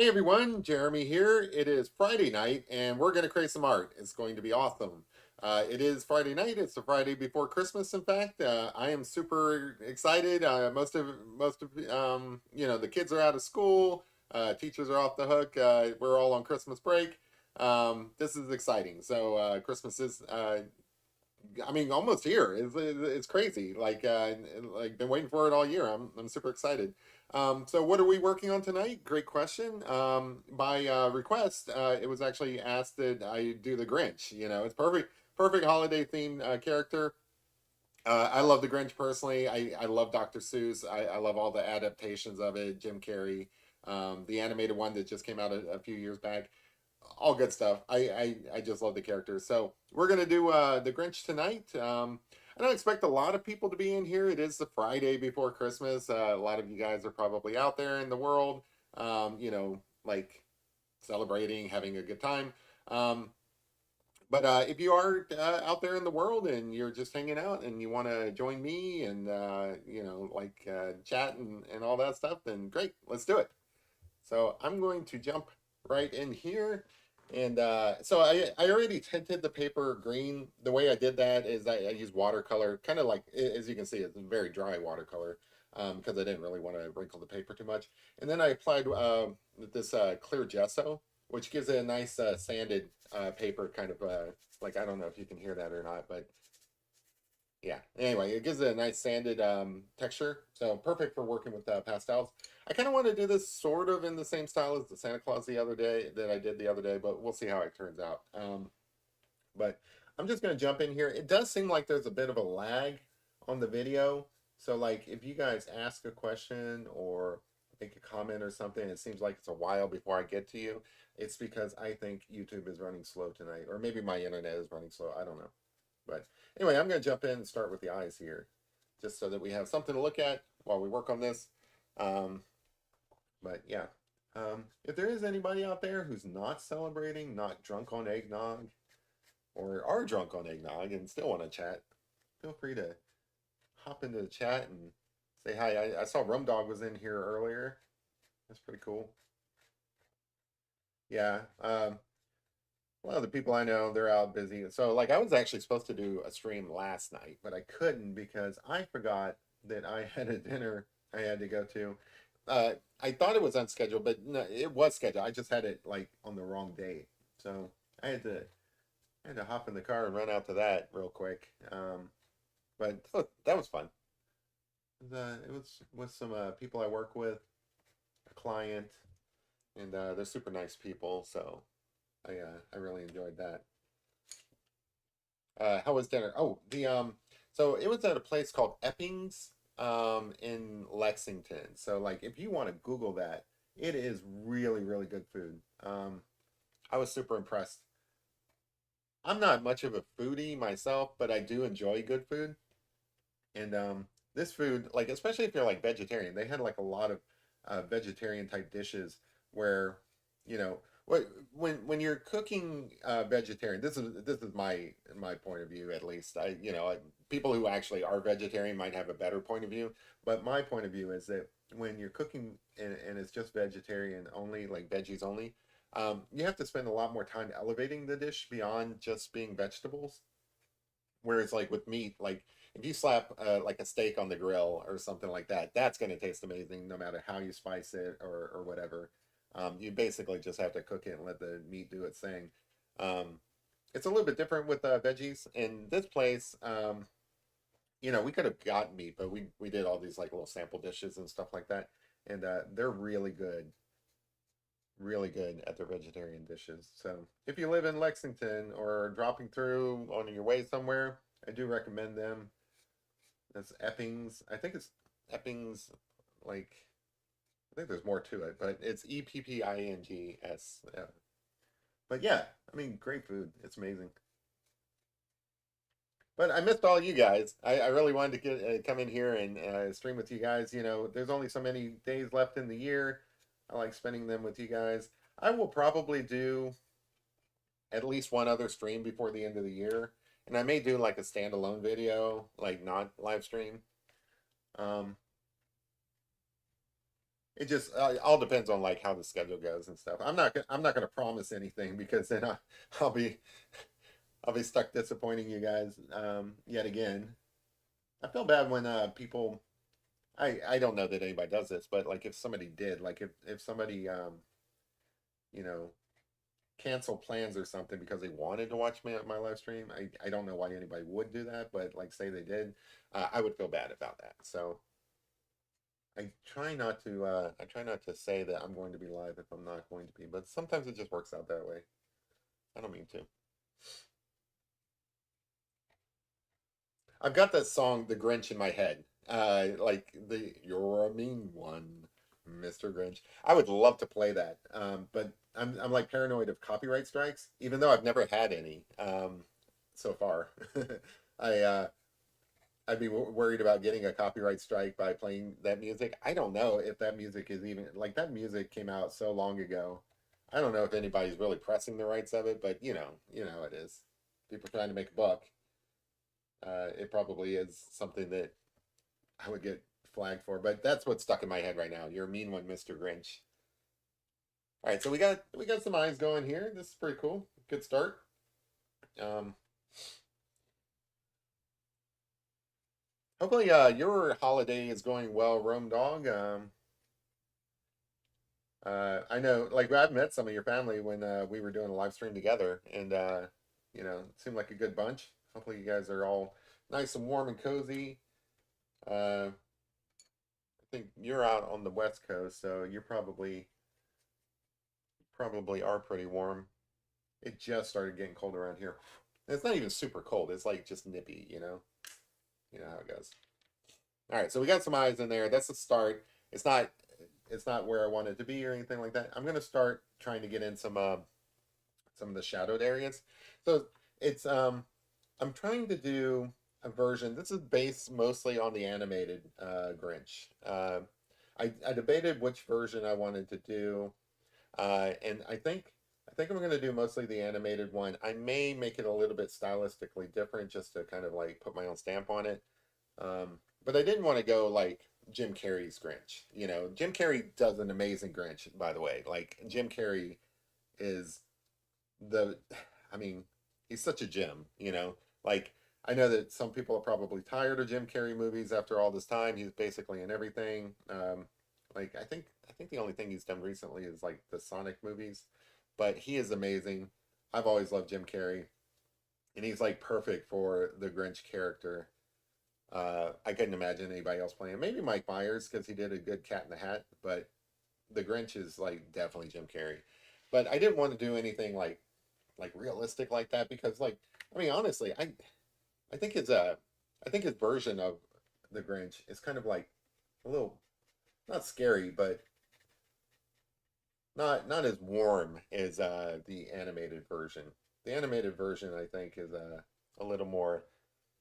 Hey everyone, Jeremy here. It is Friday night and we're going to create some art. It's going to be awesome. It is Friday night. It's the Friday before Christmas. In fact, I am super excited. Most of the kids are out of school. Teachers are off the hook. We're all on Christmas break. This is exciting. So Christmas is almost here. It's crazy. Like been waiting for it all year. I'm super excited. So what are we working on tonight? Great question. By request, it was actually asked that I do the Grinch. It's perfect holiday themed character. I love the Grinch personally. I love Dr. Seuss. I love all the adaptations of it. Jim Carrey, the animated one that just came out a few years back, all good stuff. I just love the characters. So we're gonna do the Grinch tonight. I don't expect a lot of people to be in here. It is the Friday before Christmas. A lot of you guys are probably out there in the world, like celebrating, having a good time. But if you are out there in the world and you're just hanging out and you want to join me and chat and all that stuff, then great, let's do it. So I'm going to jump right in here. And so I already tinted the paper green. The way I did that is I used watercolor, kind of like, as you can see, it's a very dry watercolor because I didn't really want to wrinkle the paper too much. And then I applied this clear gesso, which gives it a nice sanded paper kind of like, I don't know if you can hear that or not, but yeah. Anyway, it gives it a nice sanded texture, so perfect for working with pastels. I kind of want to do this sort of in the same style as the Santa Claus that I did the other day, but we'll see how it turns out. But I'm just going to jump in here. It does seem like there's a bit of a lag on the video. So like if you guys ask a question or make a comment or something, it seems like it's a while before I get to you. It's because I think YouTube is running slow tonight, or maybe my internet is running slow. I don't know. But anyway, I'm going to jump in and start with the eyes here, just so that we have something to look at while we work on this. Um, but yeah, if there is anybody out there who's not celebrating, not drunk on eggnog, or are drunk on eggnog and still want to chat, feel free to hop into the chat and say hi. I saw Rum Dog was in here earlier. That's pretty cool. Yeah. A lot of the people I know, they're out busy. So, like, I was actually supposed to do a stream last night, but I couldn't because I forgot that I had a dinner I had to go to. I thought it was unscheduled, but no, it was scheduled. I just had it like on the wrong day, so I had to hop in the car and run out to that real quick. But that was fun. It was with some people I work with, a client, and they're super nice people. So I really enjoyed that. How was dinner? Oh, the so it was at a place called Epping's in Lexington. So like if you want to Google that, it is really good food. I was super impressed. I'm not much of a foodie myself, but I do enjoy good food. And this food, like especially if you're like vegetarian, they had like a lot of vegetarian type dishes where, you know, when you're cooking vegetarian, this is my point of view at least. People who actually are vegetarian might have a better point of view, but my point of view is that when you're cooking and it's just vegetarian only, like veggies only, you have to spend a lot more time elevating the dish beyond just being vegetables. Whereas like with meat, like if you slap like a steak on the grill or something like that, that's going to taste amazing no matter how you spice it or whatever. You basically just have to cook it and let the meat do its thing. Um, it's a little bit different with veggies. In this place, we could have gotten meat, but we did all these like little sample dishes and stuff like that, and they're really good at their vegetarian dishes. So if you live in Lexington or dropping through on your way somewhere, I do recommend them. That's Eppings. I think it's Eppings, like, I think there's more to it, but it's Eppings. But yeah, I mean, great food. It's amazing. But I missed all you guys. I really wanted to get come in here and stream with you guys. There's only so many days left in the year. I like spending them with you guys. I will probably do at least one other stream before the end of the year. And I may do like a standalone video, like not live stream. Um, it just all depends on like how the schedule goes and stuff. I'm not gonna promise anything because then I'll be I'll be stuck disappointing you guys yet again. I feel bad when people I don't know that anybody does this, but like if somebody did, like if somebody you know cancel plans or something because they wanted to watch my live stream, I don't know why anybody would do that, but like say they did, I would feel bad about that. So I try not to say that I'm going to be live if I'm not going to be, but sometimes it just works out that way. I don't mean to. I've got that song "The Grinch" in my head. Like the "You're a mean one, Mr. Grinch." I would love to play that, but I'm like paranoid of copyright strikes, even though I've never had any so far. I I'd be worried about getting a copyright strike by playing that music. I don't know if that music is even like that music came out so long ago. I don't know if anybody's really pressing the rights of it, but you know it is. People trying to make a buck. It probably is something that I would get flagged for, but that's what's stuck in my head right now. You're a mean one, Mr. Grinch. All right, so we got some eyes going here. This is pretty cool. Good start. Um, hopefully, your holiday is going well, Rome Dog. I know, like I've met some of your family when we were doing a live stream together, and it seemed like a good bunch. Hopefully, you guys are all nice and warm and cozy. I think you're out on the West Coast, so you're probably are pretty warm. It just started getting cold around here. And it's not even super cold. It's like just nippy, you know. You know how it goes. All right, so we got some eyes in there. That's a start. It's not it's not where I want it to be or anything like that. I'm gonna start trying to get in some of the shadowed areas. So it's I'm trying to do a version. This is based mostly on the animated Grinch. I debated which version I wanted to do, and I think I'm going to do mostly the animated one. I may make it a little bit stylistically different just to kind of like put my own stamp on it. But I didn't want to go like Jim Carrey's Grinch. You know, Jim Carrey does an amazing Grinch, by the way. Like Jim Carrey is the I mean, he's such a gem, you know. Like I know that some people are probably tired of Jim Carrey movies after all this time. He's basically in everything. Like I think the only thing he's done recently is like the Sonic movies, but he is amazing. I've always loved Jim Carrey, and he's like perfect for the Grinch character. I couldn't imagine anybody else playing. Maybe Mike Myers because he did a good Cat in the Hat, but the Grinch is like definitely Jim Carrey. But I didn't want to do anything like realistic like that because like I mean honestly I think I think his version of the Grinch is kind of like a little not scary but not as warm as the animated version. The animated version I think is a little more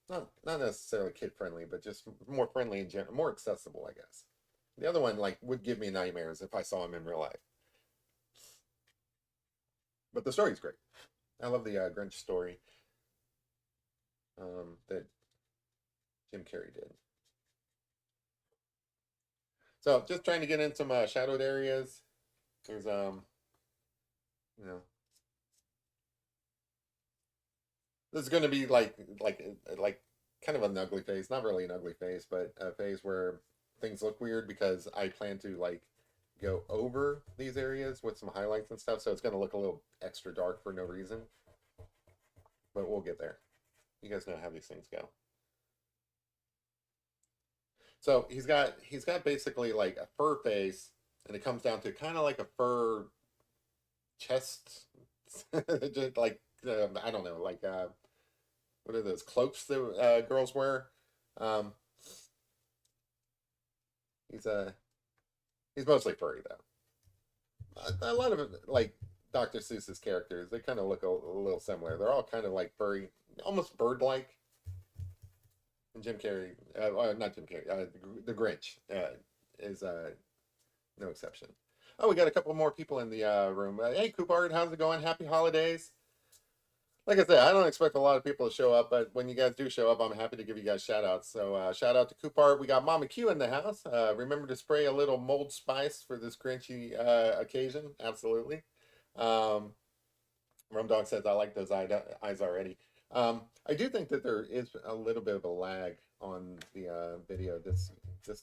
not necessarily kid friendly but just more friendly and more accessible I guess. The other one like would give me nightmares if I saw him in real life. But the story's great. I love the Grinch story that Jim Carrey did. So just trying to get in some shadowed areas. There's you know, this is going to be like kind of an ugly face, not really an ugly face, but a face where things look weird because I plan to like go over these areas with some highlights and stuff. So it's going to look a little extra dark for no reason, but we'll get there. You guys know how these things go. So he's got basically like a fur face, and it comes down to kind of like a fur chest, just like I don't know, like what are those cloaks that girls wear? Um, he's he's mostly furry though. A lot of like Dr. Seuss's characters, they kind of look a little similar. They're all kind of like furry, almost bird-like. And Jim Carrey, not Jim Carrey, the Grinch is no exception. Oh, we got a couple more people in the room. Hey, Coopard, how's it going? Happy holidays. Like I said, I don't expect a lot of people to show up, but when you guys do show up, I'm happy to give you guys shout outs. So shout out to Coopart. We got Mama Q in the house. Remember to spray a little mold spice for this Grinchy occasion. Absolutely. Um, Rum Dog says, I like those eyes already. I do think that there is a little bit of a lag on the video this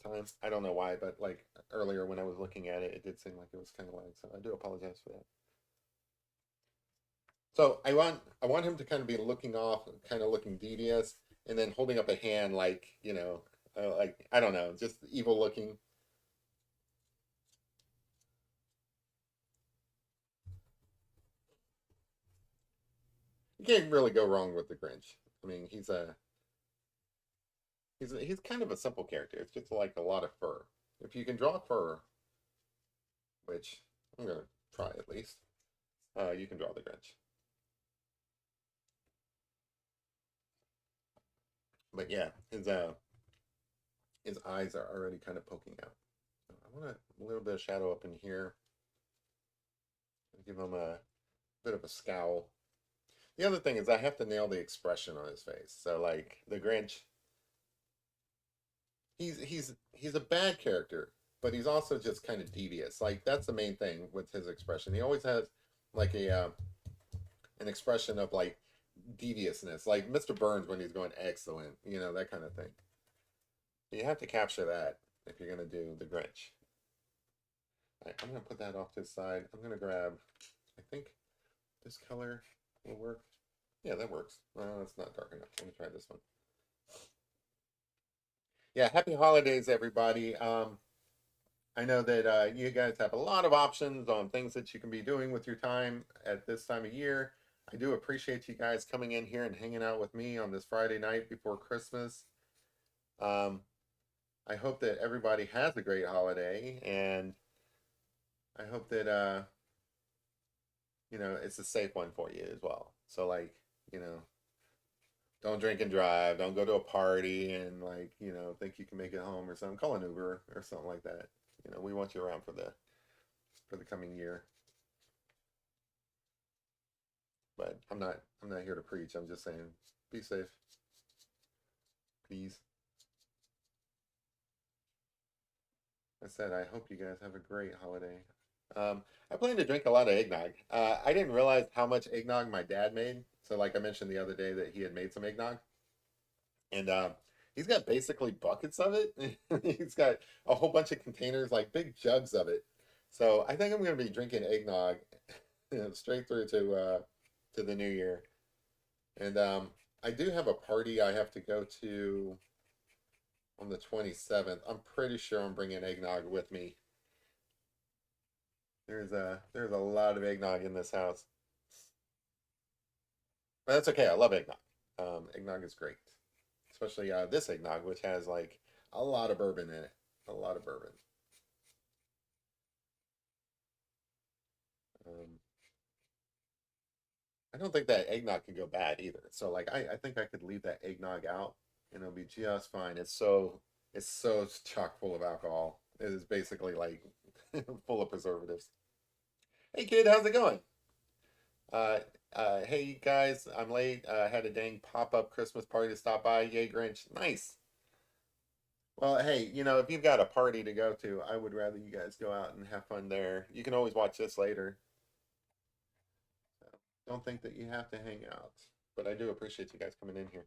time. I don't know why, but like earlier when I was looking at it, it did seem like it was kind of lag. So I do apologize for that. So I want him to kind of be looking off, kind of looking devious, and then holding up a hand like like I don't know, just evil looking. You can't really go wrong with the Grinch. I mean, he's kind of a simple character. It's just like a lot of fur. If you can draw fur, which I'm gonna try at least, you can draw the Grinch. But yeah, his eyes are already kind of poking out. So I want a little bit of shadow up in here. Give him a bit of a scowl. The other thing is I have to nail the expression on his face. So like the Grinch, he's a bad character, but he's also just kind of devious. Like that's the main thing with his expression. He always has like a an expression of like deviousness, like Mr. Burns when he's going excellent, that kind of thing. You have to capture that if you're gonna do the Grinch. Right, I'm gonna put that off to the side. I'm gonna grab, I think this color will work. Yeah, that works. Well, it's not dark enough. Let me try this one. Yeah, happy holidays, everybody. I know that you guys have a lot of options on things that you can be doing with your time at this time of year. I do appreciate you guys coming in here and hanging out with me on this Friday night before Christmas. Um, I hope that everybody has a great holiday, and I hope that it's a safe one for you as well. So like, you know, don't drink and drive, don't go to a party and like, think you can make it home or something. Call an Uber or something like that. We want you around for the coming year. But I'm not here to preach. I'm just saying be safe, please. I said I hope you guys have a great holiday. I plan to drink a lot of eggnog. I didn't realize how much eggnog my dad made. So, like I mentioned the other day, that he had made some eggnog, and he's got basically buckets of it. He's got a whole bunch of containers, like big jugs of it. So, I think I'm going to be drinking eggnog straight through to the new year. And I do have a party I have to go to on the 27th. I'm pretty sure I'm bringing eggnog with me. There's a lot of eggnog in this house. But that's okay. I love eggnog. Eggnog is great, especially this eggnog, which has like a lot of bourbon in it. A lot of bourbon. Um, I don't think that eggnog can go bad either. So like I think I could leave that eggnog out and it'll be just fine. It's so chock full of alcohol. It is basically like full of preservatives. Hey kid, how's it going? Uh, hey guys, I'm late. Had a dang pop-up Christmas party to stop by. Yay, Grinch. Nice. Well, hey, if you've got a party to go to, I would rather you guys go out and have fun there. You can always watch this later. So don't think that you have to hang out. But I do appreciate you guys coming in here.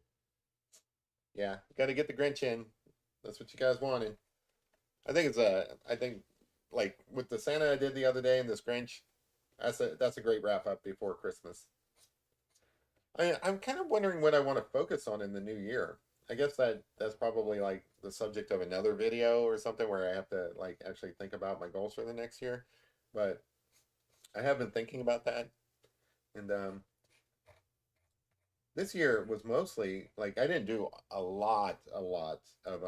Yeah, got to get the Grinch in. That's what you guys wanted. I think like with the Santa I did the other day and this Grinch, that's a great wrap up before Christmas. I'm kind of wondering what I want to focus on in the new year. I guess that's probably like the subject of another video or something where I have to like actually think about my goals for the next year. But I have been thinking about that, and this year was mostly like I didn't do a lot of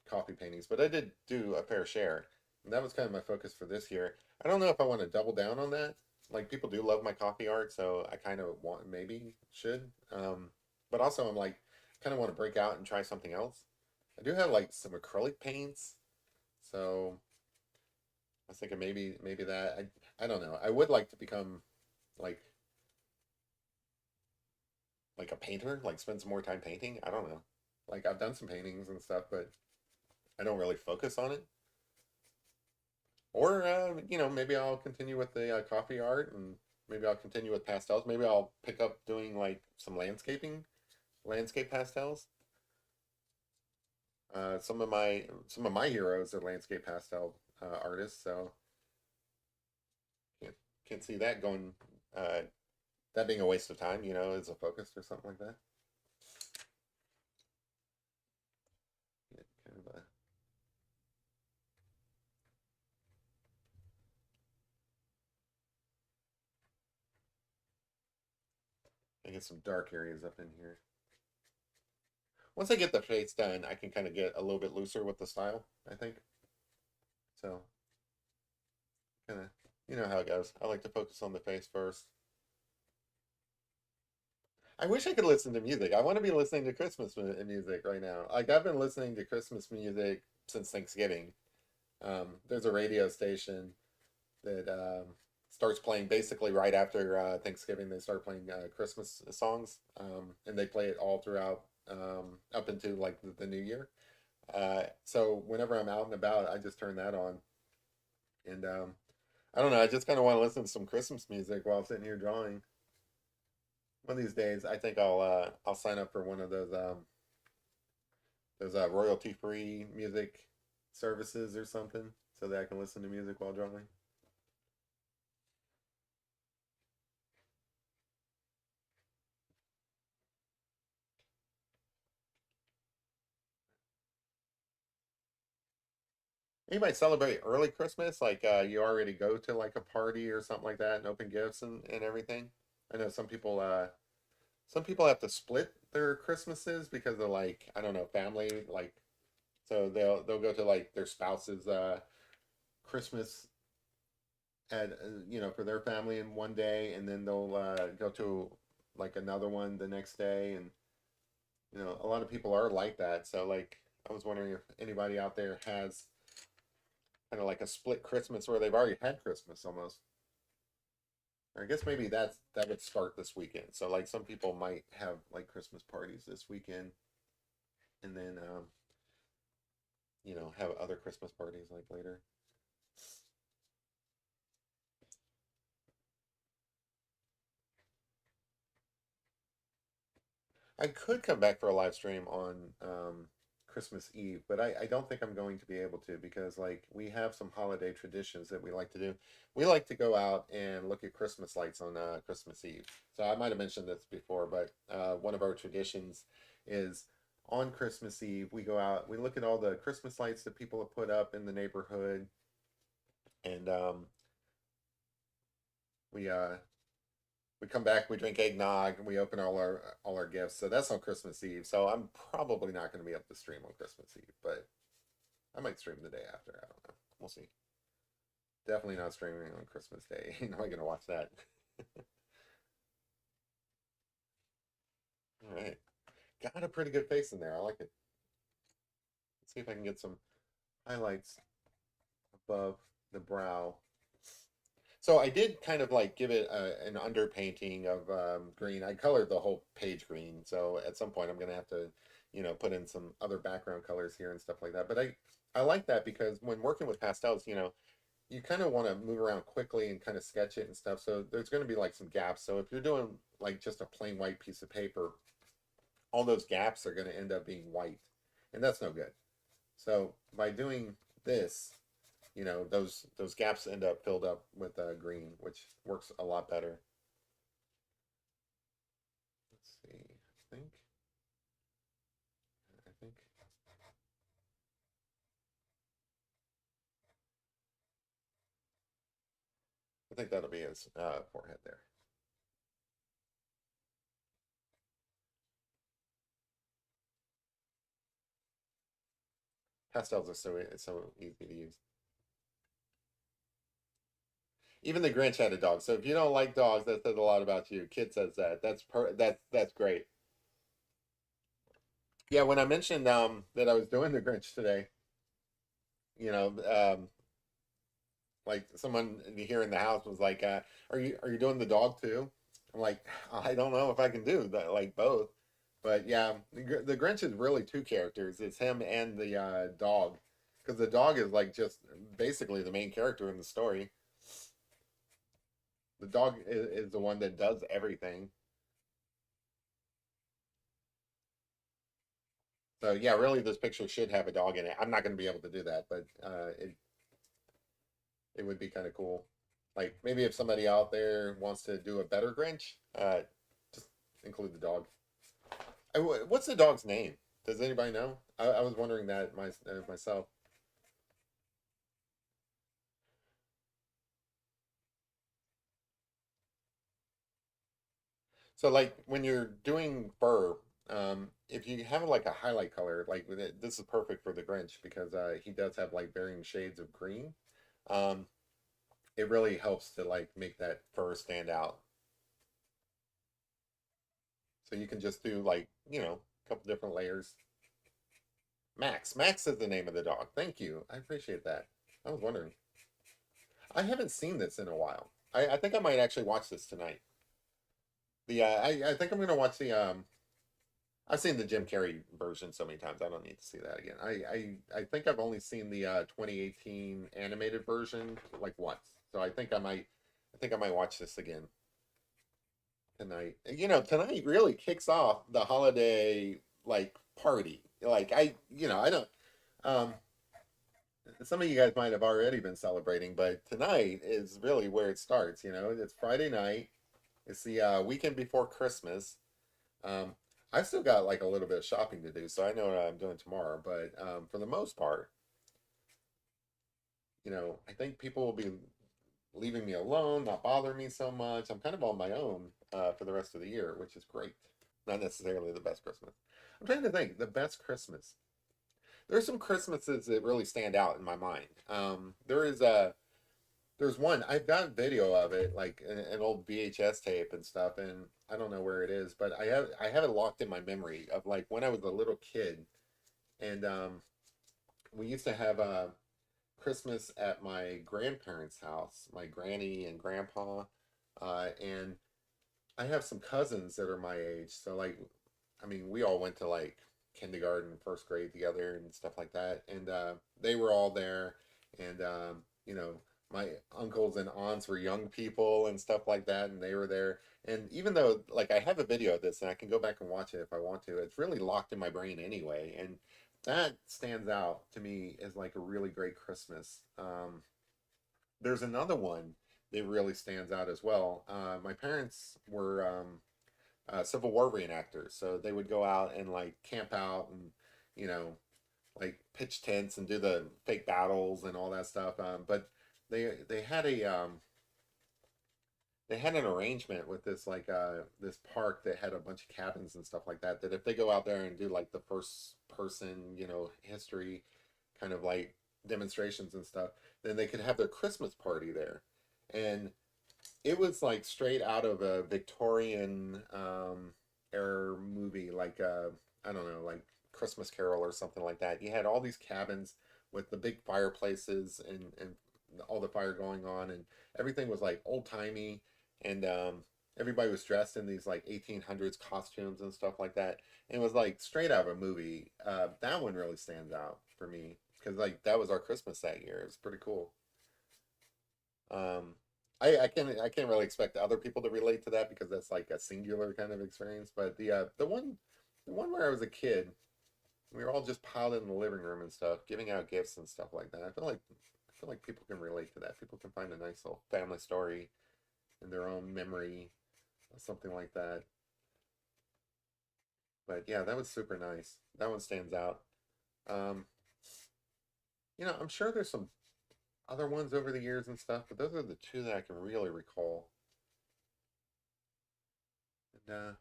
coffee paintings, but I did do a fair share, and that was kind of my focus for this year. I don't know if I want to double down on that. Like people do love my coffee art, so I kind of want maybe should, but also I'm like kind of want to break out and try something else. I do have like some acrylic paints, so I was thinking maybe that I don't know. I would like to become like like a painter, like spend some more time painting. I don't know. Like I've done some paintings and stuff, but I don't really focus on it. Or maybe I'll continue with the coffee art, and maybe I'll continue with pastels. Maybe I'll pick up doing like some landscape pastels. Some of my heroes are landscape pastel artists, so can't can't see that going uh, that being a waste of time, as a focus or something like that. Yeah, kind of I get some dark areas up in here. Once I get the face done, I can kind of get a little bit looser with the style, I think. So kind of, you know how it goes. I like to focus on the face first. I wish I could listen to music. I want to be listening to Christmas music right now. Like I've been listening to Christmas music since Thanksgiving. There's a radio station that starts playing basically right after Thanksgiving. They start playing Christmas songs, and they play it all throughout up into like the new year. So whenever I'm out and about, I just turn that on, and I don't know. I just kind of want to listen to some Christmas music while sitting here drawing. One of these days, I think I'll sign up for one of those royalty free music services or something so that I can listen to music while drawing. Anybody celebrate early Christmas? Like you already go to like a party or something like that and open gifts and everything? I know some people have to split their Christmases because of like, I don't know, family, like so they'll go to like their spouse's Christmas at for their family in one day, and then they'll go to like another one the next day, and a lot of people are like that. So like I was wondering if anybody out there has kind of like a split Christmas where they've already had Christmas almost. Or I guess maybe that would start this weekend. So like some people might have like Christmas parties this weekend, and then have other Christmas parties like later. I could come back for a live stream on Christmas Eve, but I don't think I'm going to be able to because like we have some holiday traditions that we like to do. We like to go out and look at Christmas lights on Christmas Eve. So I might have mentioned this before, but one of our traditions is on Christmas Eve we go out, we look at all the Christmas lights that people have put up in the neighborhood, and we we come back, we drink eggnog, and we open all our gifts. So that's on Christmas Eve. So I'm probably not going to be up to stream on Christmas Eve, but I might stream the day after. I don't know. We'll see. Definitely not streaming on Christmas Day. Am I going to watch that? All right. Got a pretty good face in there. I like it. Let's see if I can get some highlights above the brow. So I did kind of like give it an underpainting of green. I colored the whole page green. So at some point I'm gonna have to, put in some other background colors here and stuff like that. But I like that because when working with pastels, you kind of want to move around quickly and kind of sketch it and stuff. So there's going to be like some gaps. So if you're doing like just a plain white piece of paper, all those gaps are going to end up being white, and that's no good. So by doing this, those gaps end up filled up with green, which works a lot better. Let's see. I think I think that'll be his forehead there. Pastels are so easy to use. Even the Grinch had a dog. So if you don't like dogs, that says a lot about you. Kid says that. That's great. Yeah, when I mentioned that I was doing the Grinch today, you know, like someone here in the house was like, "Are you doing the dog too?" I'm like, I don't know if I can do that, like both. But yeah, the Grinch is really two characters. It's him and the dog, because the dog is like just basically the main character in the story. The dog is the one that does everything. So yeah, really, this picture should have a dog in it. I'm not going to be able to do that, but it would be kind of cool. Like maybe if somebody out there wants to do a better Grinch, just include the dog. What's the dog's name? Does anybody know? I was wondering that myself. So like when you're doing fur, if you have like a highlight color, like this is perfect for the Grinch because he does have like varying shades of green. Um, it really helps to like make that fur stand out. So you can just do like, a couple different layers. Max. Max is the name of the dog. Thank you. I appreciate that. I was wondering. I haven't seen this in a while. I think I might actually watch this tonight. I think I'm gonna watch the I've seen the Jim Carrey version so many times. I don't need to see that again. I think I've only seen the 2018 animated version like once. So I think I might watch this again tonight. Tonight really kicks off the holiday like party. Like I don't um some of you guys might have already been celebrating, but tonight is really where it starts, It's Friday night. It's the weekend before Christmas. Um, I've still got like a little bit of shopping to do, so I know what I'm doing tomorrow. But for the most part, I think people will be leaving me alone, not bothering me so much. I'm kind of on my own for the rest of the year, which is great. Not necessarily the best Christmas. I'm trying to think the best Christmas. There's some Christmases that really stand out in my mind. There's one I've got video of it, like an old VHS tape and stuff, and I don't know where it is, but I have it locked in my memory of like when I was a little kid, and we used to have Christmas at my grandparents' house, my granny and grandpa, and I have some cousins that are my age, so like, I mean, we all went to like kindergarten, first grade together and stuff like that, and they were all there, and my uncles and aunts were young people and stuff like that, and they were there. And even though like I have a video of this and I can go back and watch it if I want to, it's really locked in my brain anyway, and that stands out to me as like a really great Christmas. There's another one that really stands out as well. My parents were Civil War reenactors, so they would go out and like camp out and you know like pitch tents and do the fake battles and all that stuff. But they had an arrangement with this like this park that had a bunch of cabins and stuff like that. That if they go out there and do like the first person history kind of like demonstrations and stuff, then they could have their Christmas party there, and it was like straight out of a Victorian era movie, like I don't know, like Christmas Carol or something like that. You had all these cabins with the big fireplaces and all the fire going on, and everything was like old timey, and everybody was dressed in these like 1800s costumes and stuff like that. And it was like straight out of a movie. That one really stands out for me because like that was our Christmas that year. It was pretty cool. Um, I can't really expect other people to relate to that because that's like a singular kind of experience. But the one where I was a kid, we were all just piled in the living room and stuff, giving out gifts and stuff like that. I feel like people can relate to that. People can find a nice little family story in their own memory, or something like that. But yeah, that was super nice. That one stands out. Um, I'm sure there's some other ones over the years and stuff, but those are the two that I can really recall. And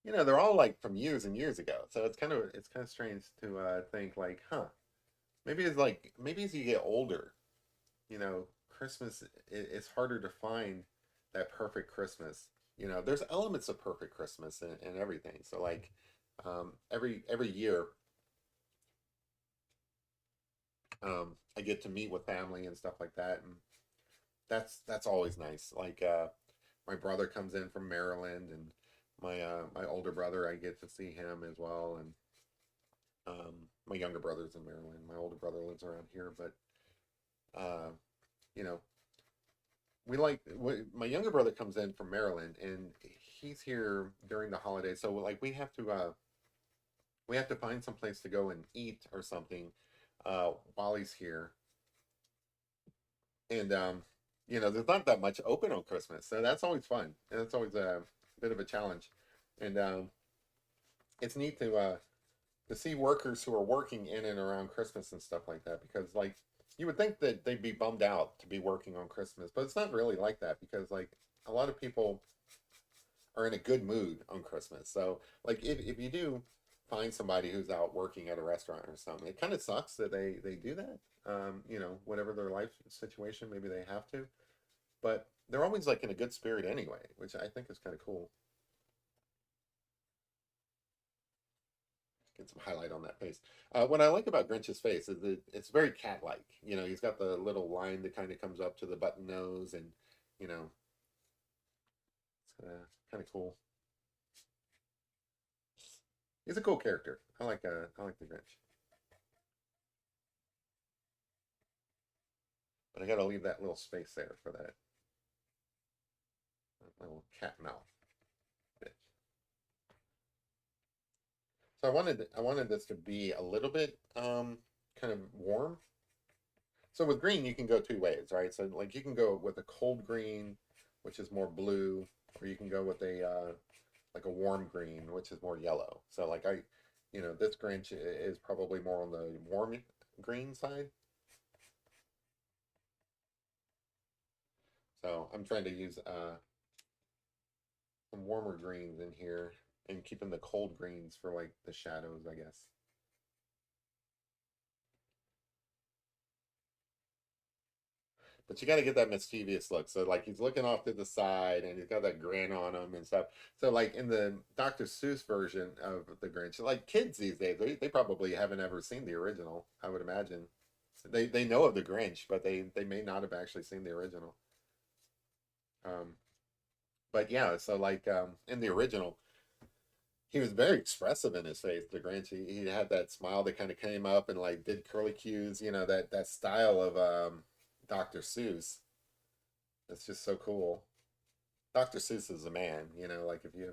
they're all like from years and years ago. So it's kind of strange to think like, huh, maybe as you get older, Christmas it's harder to find that perfect Christmas. There's elements of perfect Christmas and everything. So like every year I get to meet with family and stuff like that, and that's always nice. Like my brother comes in from Maryland, and my older brother, I get to see him as well, and my younger brother's in Maryland. My older brother lives around here, but uh, you know, my younger brother comes in from Maryland, and he's here during the holidays. So like we have to find some place to go and eat or something while he's here, and there's not that much open on Christmas, so that's always fun, and it's always a bit of a challenge, and it's neat to see workers who are working in and around Christmas and stuff like that, because like you would think that they'd be bummed out to be working on Christmas, but it's not really like that, because like a lot of people are in a good mood on Christmas. So like if you do find somebody who's out working at a restaurant or something, it kind of sucks that they do that. Whatever their life situation, maybe they have to, but they're always like in a good spirit anyway, which I think is kind of cool. Get some highlight on that face. What I like about Grinch's face is that it's very cat-like. He's got the little line that kind of comes up to the button nose, and you know, it's kind of cool. He's a cool character. I like the Grinch, but I got to leave that little space there for that little cat mouth bit. So I wanted this to be a little bit kind of warm. So with green, you can go two ways, right? So like you can go with a cold green, which is more blue, or you can go with a like a warm green, which is more yellow. So like this Grinch is probably more on the warm green side. So I'm trying to use some warmer greens in here and keeping the cold greens for like the shadows, I guess. But you got to get that mischievous look. So like he's looking off to the side, and he's got that grin on him and stuff. So like in the Dr. Seuss version of the Grinch, like kids these days, they probably haven't ever seen the original, I would imagine. They know of the Grinch, but they may not have actually seen the original. Um, but yeah, so like in the original, he was very expressive in his face. The Grinch, he had that smile that kind of came up and like did curly cues. That style of Dr. Seuss. It's just so cool. Dr. Seuss is a man. Like if you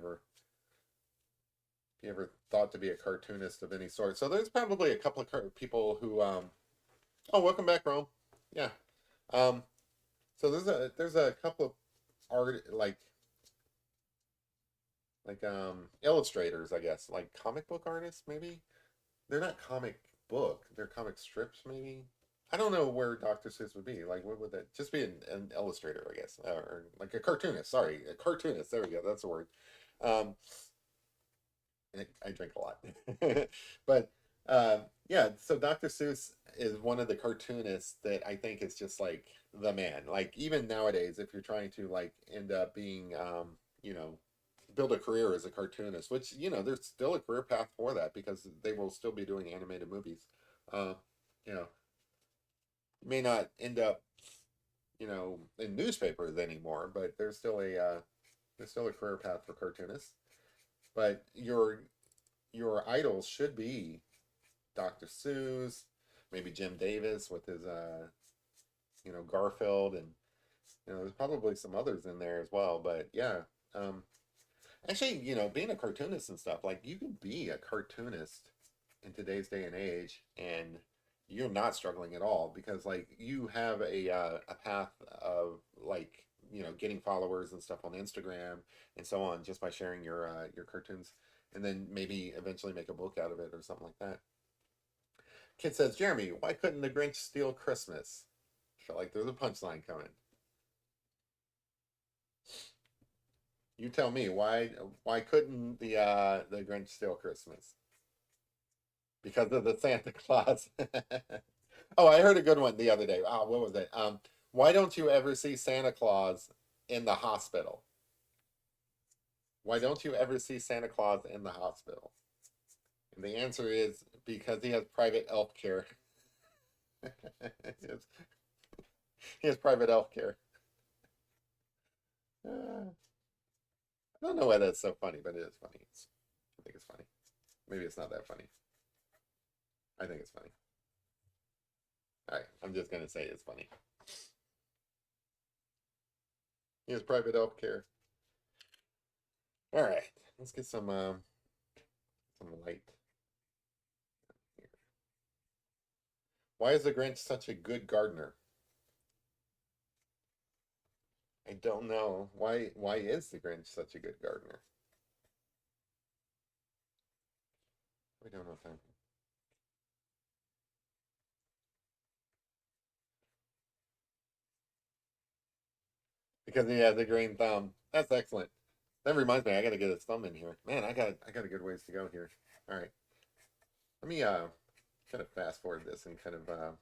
ever thought to be a cartoonist of any sort. So there's probably a couple of people who oh, welcome back, Rome. Yeah. Um so there's a couple of art like illustrators, I guess, like comic book artists maybe. They're not comic book, they're comic strips maybe. I don't know where Dr. Seuss would be. Like, what would that just be an illustrator, I guess, or like a cartoonist. Sorry, a cartoonist. There we go. That's the word. Um, I drink a lot, but yeah. So Dr. Seuss is one of the cartoonists that I think is just like the man. Like even nowadays, if you're trying to like end up being, you know, build a career as a cartoonist, which there's still a career path for that because they will still be doing animated movies. Uh, you know, may not end up in newspapers anymore, but there's still a career path for cartoonists. But your idols should be Dr. Seuss, maybe Jim Davis with his Garfield, and there's probably some others in there as well. But yeah, um, actually, being a cartoonist and stuff, like you can be a cartoonist in today's day and age, and you're not struggling at all because like you have a path of like getting followers and stuff on Instagram and so on just by sharing your cartoons, and then maybe eventually make a book out of it or something like that. Kid says, Jeremy, why couldn't the Grinch steal Christmas? I feel like there's a punchline coming. You tell me why couldn't the Grinch steal Christmas? Because of the Santa Claus. Oh, I heard a good one the other day. Oh, what was it? Why don't you ever see Santa Claus in the hospital? Why don't you ever see Santa Claus in the hospital? And the answer is because he has private elf care. he, has, he has private elf care. I don't know why that's so funny, but it is funny. I think it's funny. Maybe it's not that funny. I think it's funny. All right, I'm just gonna say it's funny. He has private health care. All right, let's get some light here. Why is the Grinch such a good gardener? I don't know. Why is the Grinch such a good gardener? We don't know time. Because he has a green thumb. That's excellent. That reminds me, I gotta get his thumb in here. Man, I got a good ways to go here. All right. Let me kind of fast forward this and kind of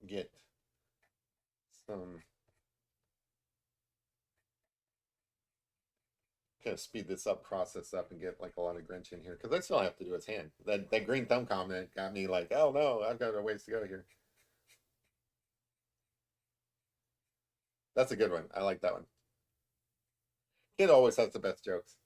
get some kind of speed this up, process up, and get like a lot of Grinch in here because I still have to do his hand. That green thumb comment got me like, oh no, I've got a ways to go here. That's a good one. I like that one. Kid always has the best jokes.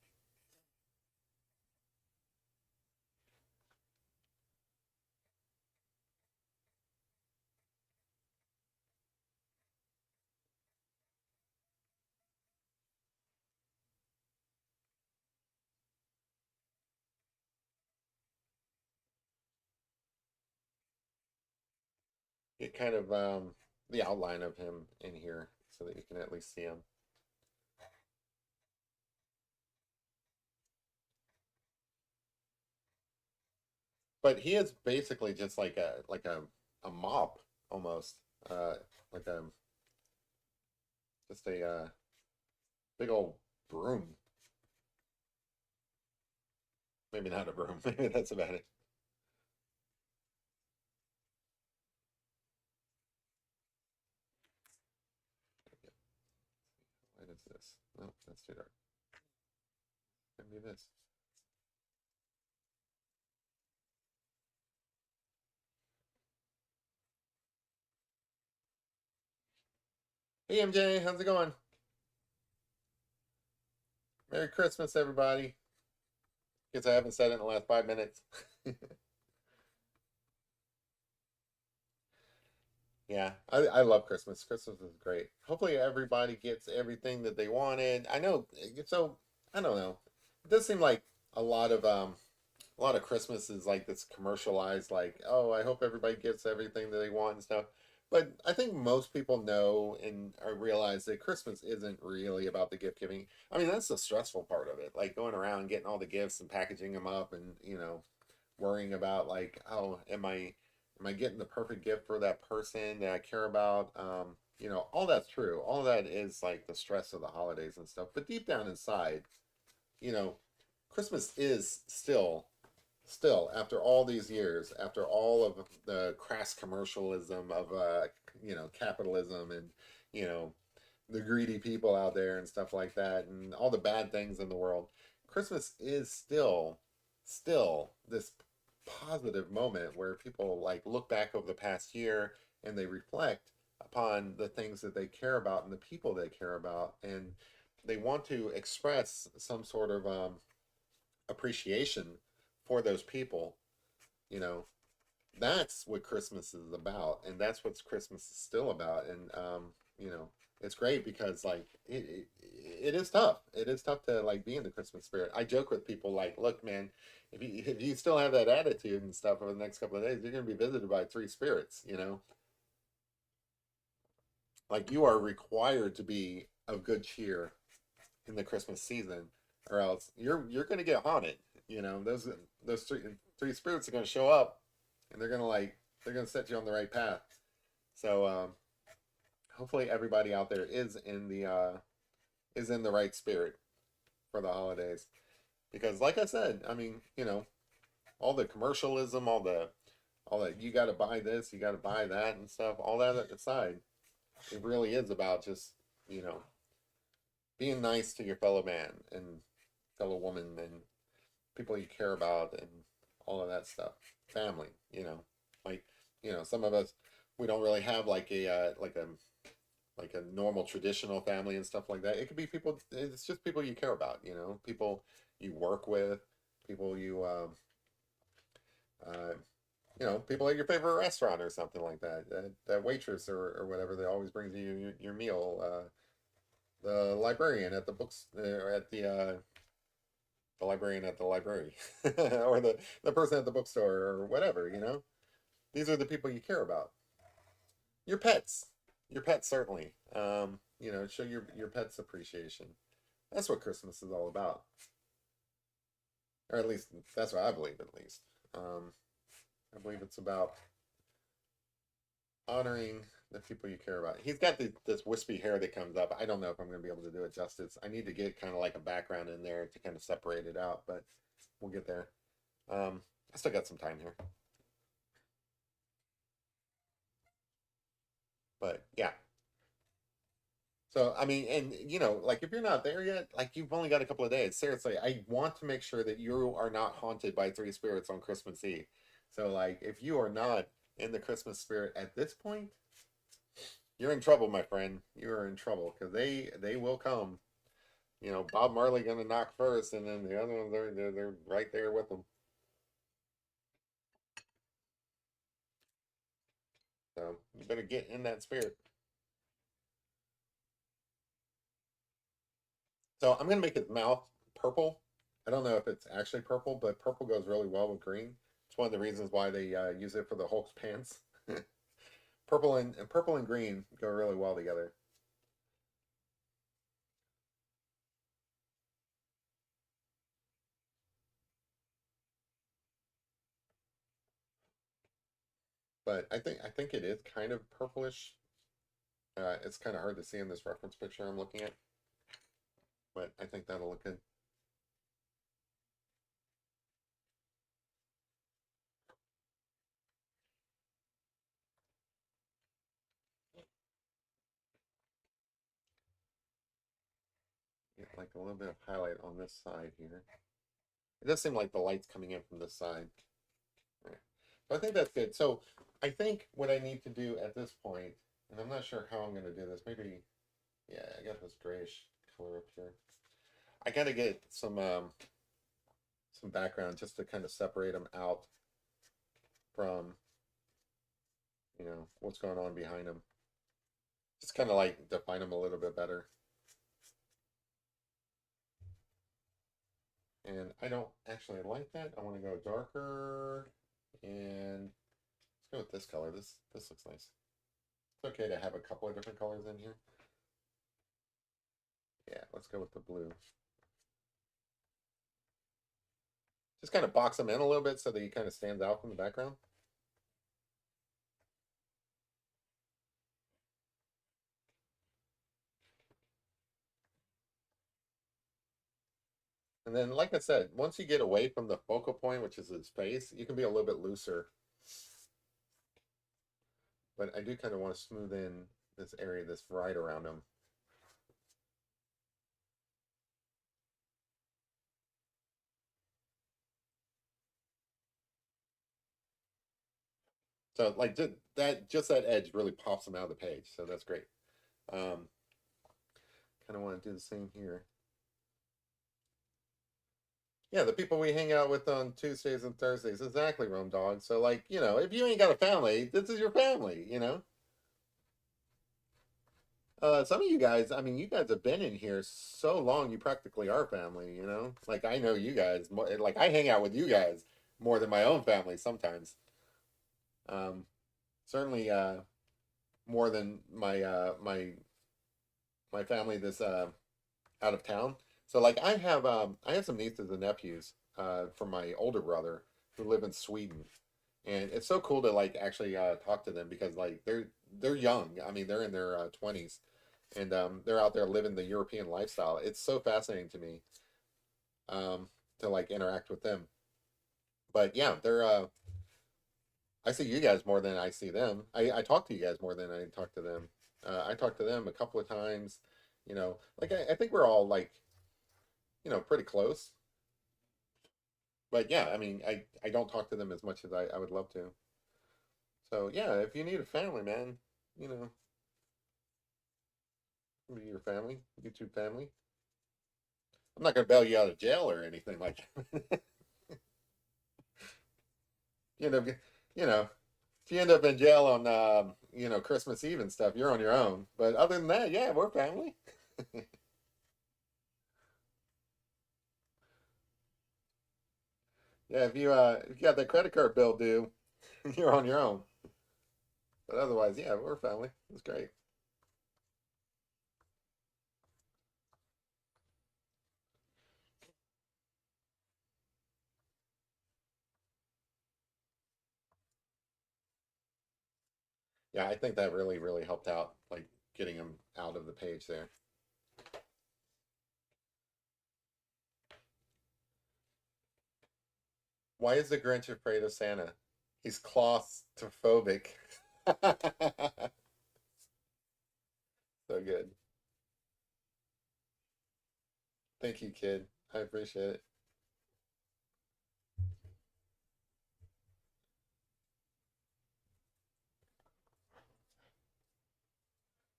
Get kind of the outline of him in here so that you can at least see him. But he is basically just like a mop almost, uh, like a just a big old broom. Maybe not a broom. Maybe that's about it. What is this? No, that's too dark. Maybe this. Hey MJ, how's it going? Merry Christmas, everybody. Guess I haven't said it in the last 5 minutes. Yeah, I love Christmas. Christmas is great. Hopefully everybody gets everything that they wanted. I know so I don't know. It does seem like a lot of a lot of Christmas is like this commercialized, like, oh, I hope everybody gets everything that they want and stuff. But I think most people know and realize that Christmas isn't really about the gift giving. I mean, that's the stressful part of it, like going around getting all the gifts and packaging them up, and worrying about like, oh, am I getting the perfect gift for that person that I care about? All that's true. All that is like the stress of the holidays and stuff. But deep down inside, you know, Christmas is still after all these years, after all of the crass commercialism of capitalism and you know the greedy people out there and stuff like that and all the bad things in the world, Christmas is still this positive moment where people like look back over the past year and they reflect upon the things that they care about and the people they care about, and they want to express some sort of appreciation for those people. You know, that's what Christmas is about, and that's what Christmas is still about. And it's great because like it is tough. It is tough to like be in the Christmas spirit. I joke with people like, look, man, if you still have that attitude and stuff over the next couple of days, you're going to be visited by three spirits. Like you are required to be of good cheer in the Christmas season, or else you're going to get haunted. Those three spirits are going to show up, and they're going to set you on the right path. So hopefully everybody out there is in the right spirit for the holidays, because like I said, I mean, all the commercialism, all that you got to buy this, you got to buy that and stuff, all that aside, it really is about just you know being nice to your fellow man and fellow woman and people you care about and all of that stuff. Family, like some of us, we don't really have like a like a normal traditional family and stuff like that. It could be people. It's just people you care about. You know, people you work with, people you uh, you know, people at your favorite restaurant or something like that. That waitress or whatever that always brings you your meal. The librarian at the books or at the librarian at the library, or the person at the bookstore or whatever. You know, these are the people you care about. Your pets, your pets certainly. You know, show your pets appreciation. That's what Christmas is all about, or at least that's what I believe. At least, um, I believe it's about honoring the people you care about. He's got this wispy hair that comes up. I don't know if I'm going to be able to do it justice. I need to get kind of like a background in there to kind of separate it out, but we'll get there. I still got some time here, but yeah. So I mean, and you know, like if you're not there yet, like you've only got a couple of days. Seriously, I want to make sure that you are not haunted by three spirits on Christmas Eve. So like, if you are not in the Christmas spirit at this point, you're in trouble, my friend. You are in trouble because they will come. You know, Bob Marley gonna knock first, and then the other ones they're right there with them. So you better get in that spirit. So I'm gonna make his mouth purple. I don't know if it's actually purple, but purple goes really well with green. It's one of the reasons why they use it for the Hulk's pants. Purple and green go really well together. But I think it is kind of purplish. It's kind of hard to see in this reference picture I'm looking at, but I think that'll look good. Get like a little bit of highlight on this side here. It does seem like the light's coming in from this side. Right. So I think that's good. So I think what I need to do at this point, and I'm not sure how I'm going to do this. Maybe, yeah, I got this grayish color up here. I got to get some background just to kind of separate them out from what's going on behind them. Just kind of like define them a little bit better. And I don't actually like that. I want to go darker, and let's go with this color. This looks nice. It's okay to have a couple of different colors in here. Yeah, let's go with the blue. Just kind of box them in a little bit so that he kind of stands out from the background. And then, like I said, once you get away from the focal point, which is his face, you can be a little bit looser. But I do kind of want to smooth in this area that's right around him. So like just that edge really pops him out of the page. So that's great. Um, kind of want to do the same here. Yeah, the people we hang out with on Tuesdays and Thursdays. Exactly, Rome Dog. So like, if you ain't got a family, this is your family. Some of you guys, I mean, you guys have been in here so long, you practically are family. Like I know you guys more, like I hang out with you guys more than my own family sometimes. Um, certainly more than my family that's out of town. So like I have some nieces and nephews from my older brother who live in Sweden, and it's so cool to like actually talk to them because like they're young. I mean, they're in their 20s, and they're out there living the European lifestyle. It's so fascinating to me to like interact with them. But yeah, they're I see you guys more than I see them. I talk to you guys more than I talk to them. I talked to them a couple of times. Like I think we're all like pretty close. But yeah, I mean, I don't talk to them as much as I would love to. So yeah, if you need a family, man, you know, Your family, YouTube family. I'm not gonna bail you out of jail or anything like that. you know, you know, if you end up in jail on Christmas Eve and stuff, you're on your own. But other than that, yeah, we're family. Yeah, if you got that credit card bill due, you're on your own. But otherwise, yeah, we're family. It's great. Yeah, I think that really, really helped out, like getting him out of the page there. Why is the Grinch afraid of Santa? He's claustrophobic. So good. Thank you, kid. I appreciate it.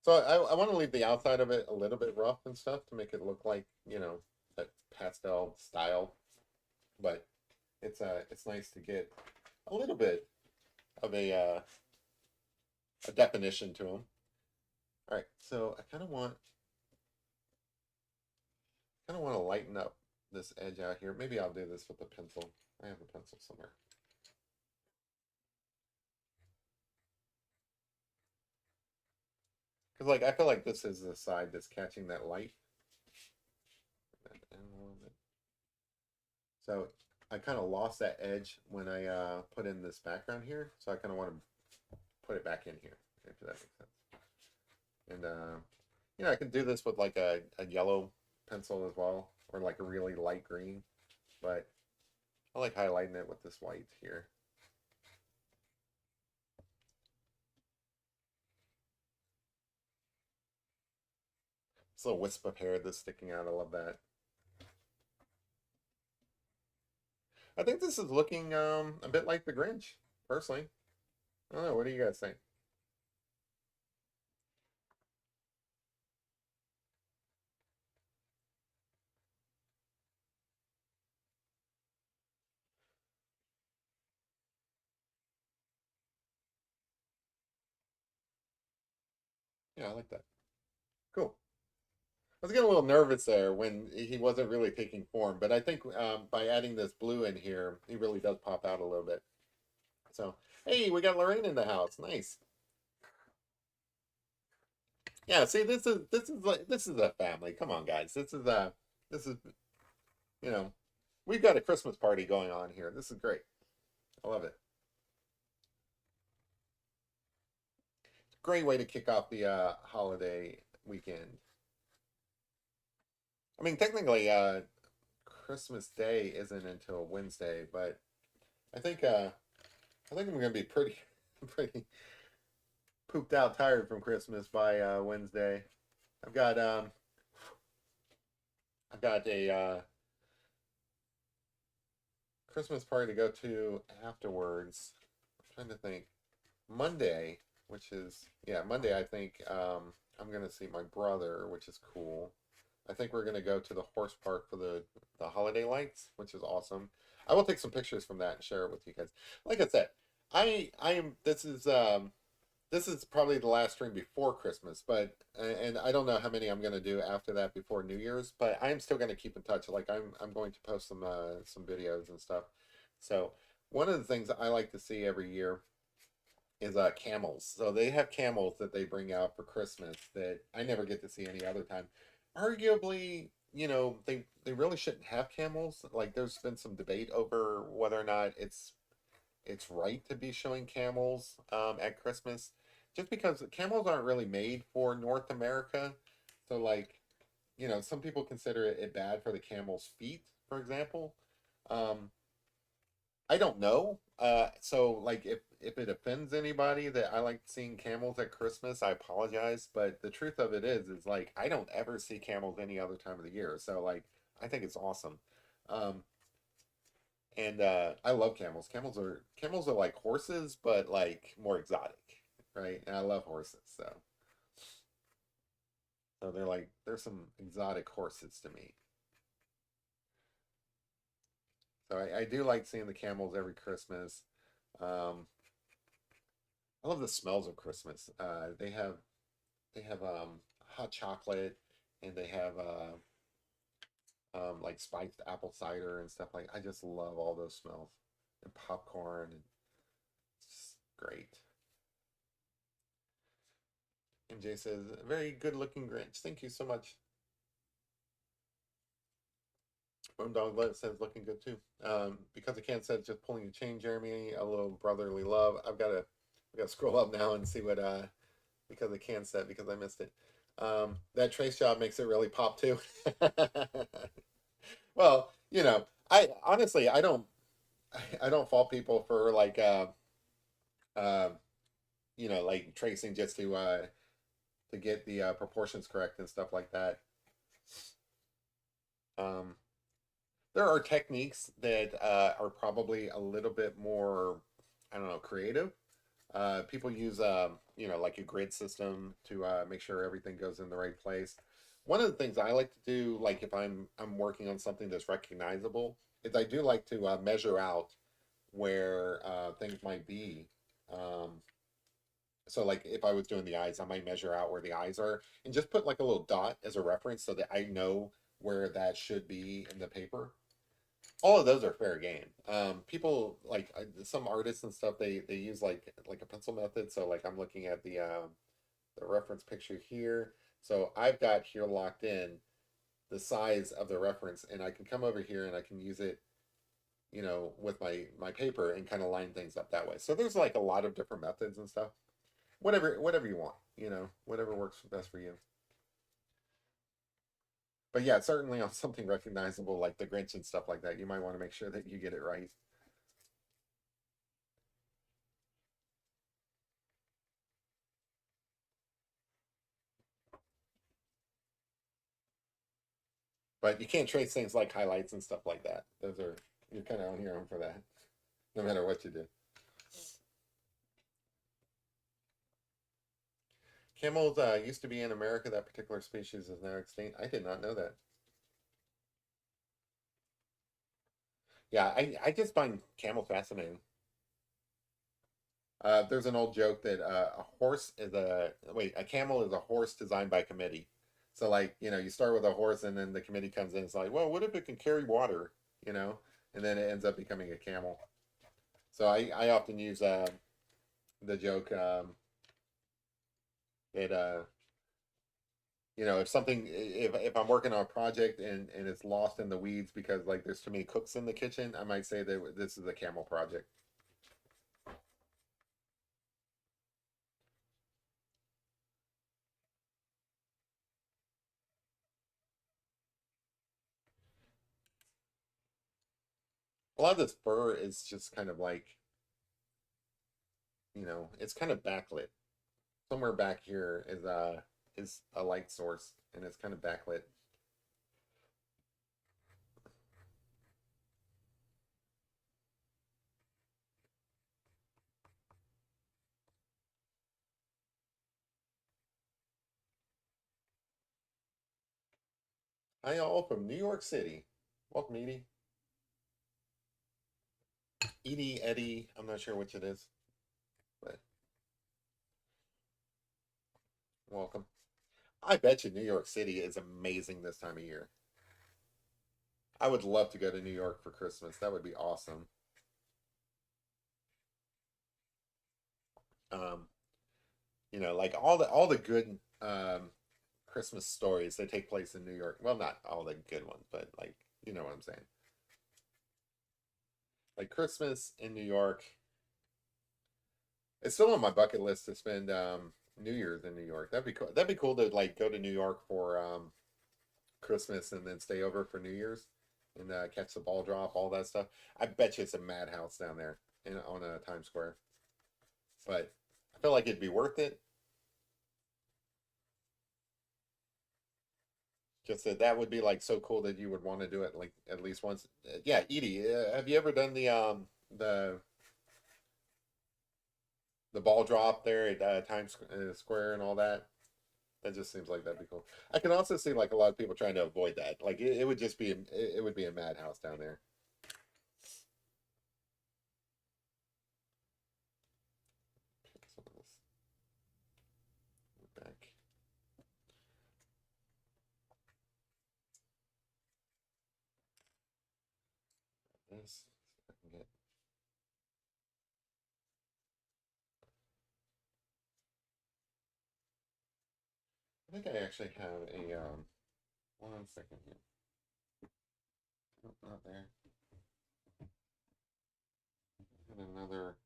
So I want to leave the outside of it a little bit rough and stuff to make it look like, that pastel style. But it's nice to get a little bit of a definition to them. All right, so I kind of want to lighten up this edge out here. Maybe I'll do this with a pencil. I have a pencil somewhere. Because like I feel like this is the side that's catching that light. So I kind of lost that edge when I put in this background here. So I kind of want to put it back in here, if that makes sense. And I can do this with like a yellow pencil as well, or like a really light green. But I like highlighting it with this white here. This little wisp of hair that's sticking out. I love that. I think this is looking a bit like the Grinch, personally. I don't know. What do you guys think? Yeah, I like that. Cool. I was getting a little nervous there when he wasn't really taking form, but I think by adding this blue in here, he really does pop out a little bit. So, hey, we got Lorraine in the house. Nice. Yeah, see, this is a family. Come on, guys. This is you know, we've got a Christmas party going on here. This is great. I love it. Great way to kick off the holiday weekend. I mean, technically, Christmas Day isn't until Wednesday, but I think uh, I think I'm gonna be pretty pretty pooped out, tired from Christmas by Wednesday. I've got um, I've got a Christmas party to go to afterwards. I'm trying to think. Monday, which is yeah, Monday. I think I'm gonna see my brother, which is cool. I think we're gonna go to the horse park for the holiday lights, which is awesome. I will take some pictures from that and share it with you guys. Like I said, I am this is probably the last stream before Christmas, but and I don't know how many I'm gonna do after that before New Year's, but I'm still gonna keep in touch. Like I'm going to post some videos and stuff. So one of the things I like to see every year is camels. So they have camels that they bring out for Christmas that I never get to see any other time. Arguably, they really shouldn't have camels. Like there's been some debate over whether or not it's right to be showing camels at Christmas, just because camels aren't really made for North America. So like, some people consider it bad for the camel's feet, for example. Um, I don't know. So like if it offends anybody that I like seeing camels at Christmas, I apologize. But the truth of it is like I don't ever see camels any other time of the year. So like I think it's awesome. Um, and I love camels. Camels are like horses, but like more exotic, right? And I love horses. So So they're like there's some exotic horses to me. So I do like seeing the camels every Christmas. Um, I love the smells of Christmas. They have hot chocolate, and they have like spiced apple cider and stuff like. I just love all those smells and popcorn, and it's great. MJ says, "Very good looking Grinch. Thank you so much." Bone Dog says, "Looking good too." Because I can't say just pulling your chain, Jeremy. A little brotherly love. I got to scroll up now and see what because I can't set because I missed it. That trace job makes it really pop too. Well, I honestly I don't fault people for like uh, like tracing just to get the proportions correct and stuff like that. Um, there are techniques that are probably a little bit more, I don't know, creative. People use like a grid system to make sure everything goes in the right place. One of the things I like to do, like if I'm working on something that's recognizable, is I do like to measure out where things might be. Um, so like if I was doing the eyes, I might measure out where the eyes are and just put like a little dot as a reference so that I know where that should be in the paper. All of those are fair game. People like some artists and stuff. They use like a pencil method. So like I'm looking at the reference picture here. So I've got here locked in the size of the reference, and I can come over here and I can use it, with my paper and kind of line things up that way. So there's like a lot of different methods and stuff. Whatever you want, whatever works best for you. But yeah, certainly on something recognizable like the Grinch and stuff like that, you might want to make sure that you get it right. But you can't trace things like highlights and stuff like that. Those are you're kind of on your own for that, no matter what you do. Camels used to be in America. That particular species is now extinct. I did not know that. Yeah, I just find camels fascinating. There's an old joke that a camel is a horse designed by committee. So like you start with a horse and then the committee comes in. It's like, well, what if it can carry water? You know, and then it ends up becoming a camel. So I often use the joke that if I'm working on a project and it's lost in the weeds because like there's too many cooks in the kitchen, I might say that this is a camel project. A lot of this fur is just kind of like it's kind of backlit. Somewhere back here is a light source and it's kind of backlit. Hi all from New York City. Welcome, Edie. Edie, Eddie. I'm not sure which it is, but welcome. I bet you New York City is amazing this time of year. I would love to go to New York for Christmas. That would be awesome. Um, like all the good Christmas stories that take place in New York. Well, not all the good ones, but like you know what I'm saying. Like Christmas in New York. It's still on my bucket list to spend New Year's in New York. That'd be cool. That'd be cool to like go to New York for Christmas and then stay over for New Year's and catch the ball drop, all that stuff. I bet you it's a madhouse down there on Times Square. But I feel like it'd be worth it. Just that would be like so cool that you would want to do it like at least once. Yeah, Edie, have you ever done the ball drop there at Times Square and all that? That just seems like that'd be cool. I can also see like a lot of people trying to avoid that. Like it would just be it would be a madhouse down there. Pick some of this back. This I can get. I think I actually have a 1 second here. Nope, not there. And another.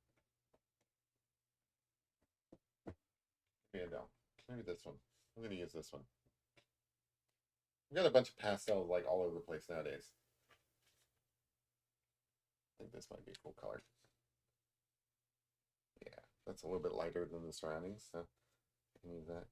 Maybe I don't. Maybe this one. I'm gonna use this one. I've got a bunch of pastels like all over the place nowadays. I think this might be a cool color. Yeah, that's a little bit lighter than the surroundings, so I can use that.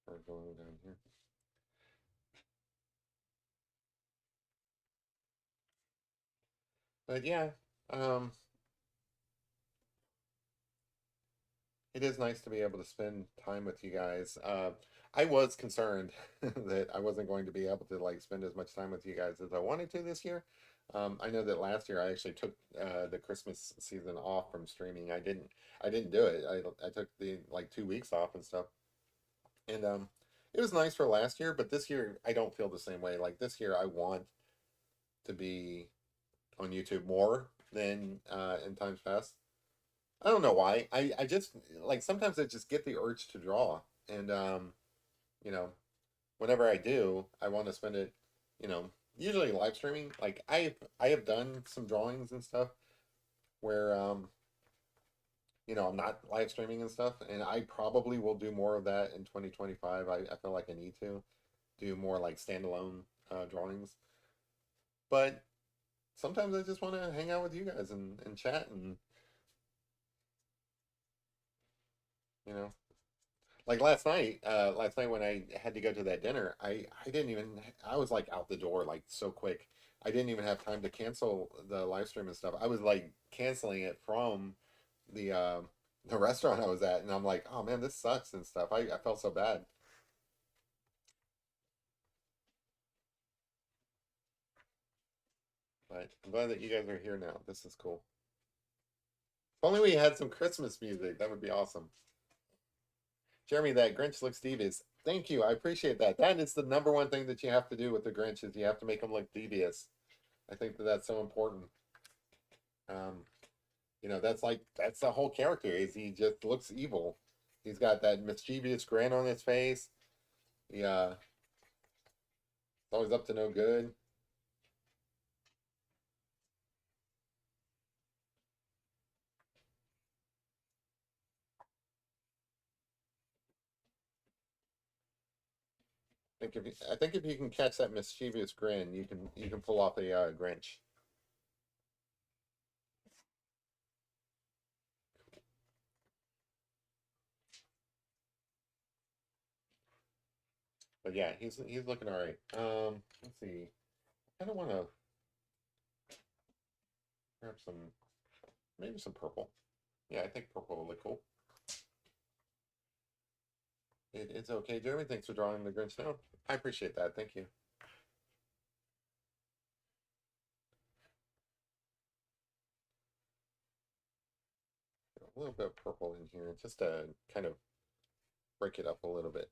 Or going down here. But yeah, um, it is nice to be able to spend time with you guys. I was concerned that I wasn't going to be able to like spend as much time with you guys as I wanted to this year. I know that last year I actually took the Christmas season off from streaming. I didn't do it. I took the like 2 weeks off and stuff, and it was nice for last year. But this year I don't feel the same way. Like this year I want to be on YouTube more than in times past. I don't know why. I just like sometimes I just get the urge to draw. And you know, whenever I do, I want to spend it, you know, usually live streaming. Like I have done some drawings and stuff where I'm not live streaming and stuff, and I probably will do more of that in 2025. I feel like I need to do more like standalone drawings. But sometimes I just want to hang out with you guys and chat and you know like last night when I had to go to that dinner, I didn't even I was like out the door like so quick. I didn't even have time to cancel the live stream and stuff. I was like canceling it from the uh the restaurant I was at, and I'm like, oh man, this sucks and stuff. I felt so bad. But I'm glad that you guys are here now. This is cool. If only we had some Christmas music, that would be awesome. Jeremy, that Grinch looks devious. Thank you. I appreciate that. That is the number one thing that you have to do with the Grinch is you have to make them look devious. I think that that's so important. Um, that's the whole character is he just looks evil. He's got that mischievous grin on his face. Yeah, he's always up to no good. I think if you can catch that mischievous grin, you can pull off a Grinch. But yeah, he's looking all right. Let's see. I kind of want to grab some maybe some purple. Yeah, I think purple will look cool. It's okay, Jeremy. Thanks for drawing the Grinch down. I appreciate that. Thank you. A little bit of purple in here just to kind of break it up a little bit.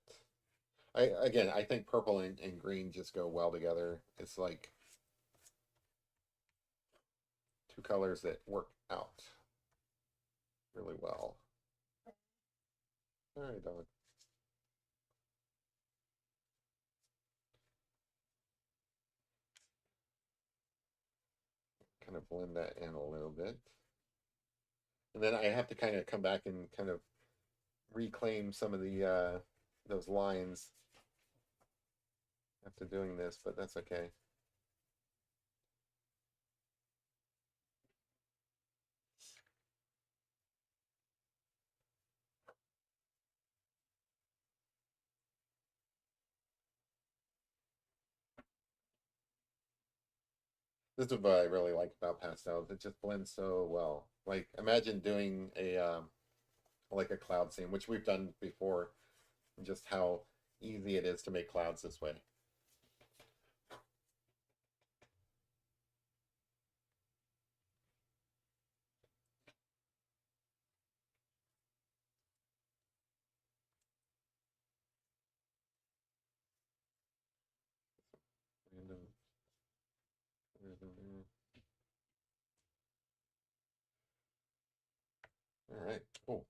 I think purple and green just go well together. It's like two colors that work out really well. All right, dog. Kind of blend that in a little bit. And then I have to kind of come back and kind of reclaim some of the those lines after doing this, but that's okay. This is what I really like about pastels. It just blends so well. Like imagine doing a like a cloud scene, which we've done before, and just how easy it is to make clouds this way. Random, random, all right, cool.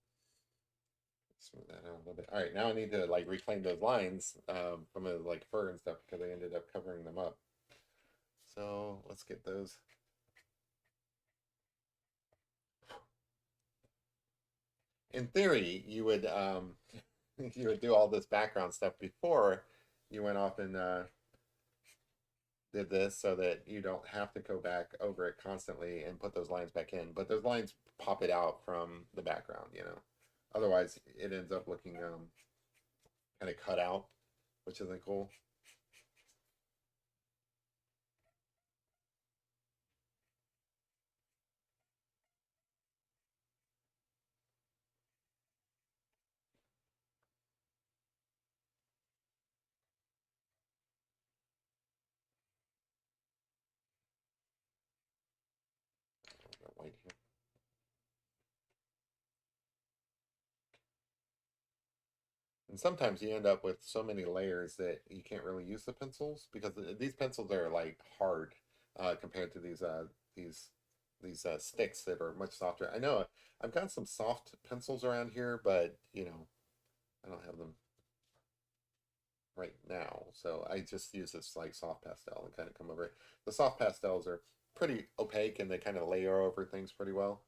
Smooth that out a little bit. All right, now I need to like reclaim those lines from the like fur and stuff because I ended up covering them up. So let's get those. In theory, you would you would do all this background stuff before you went off and did this so that you don't have to go back over it constantly and put those lines back in. But those lines pop it out from the background, you know. Otherwise, it ends up looking kind of cut out, which isn't cool. White here. And sometimes you end up with so many layers that you can't really use the pencils because these pencils are like hard compared to these sticks that are much softer. I know I've got some soft pencils around here, but you know I don't have them right now, so I just use this like soft pastel and kind of come over it. The soft pastels are pretty opaque and they kind of layer over things pretty well.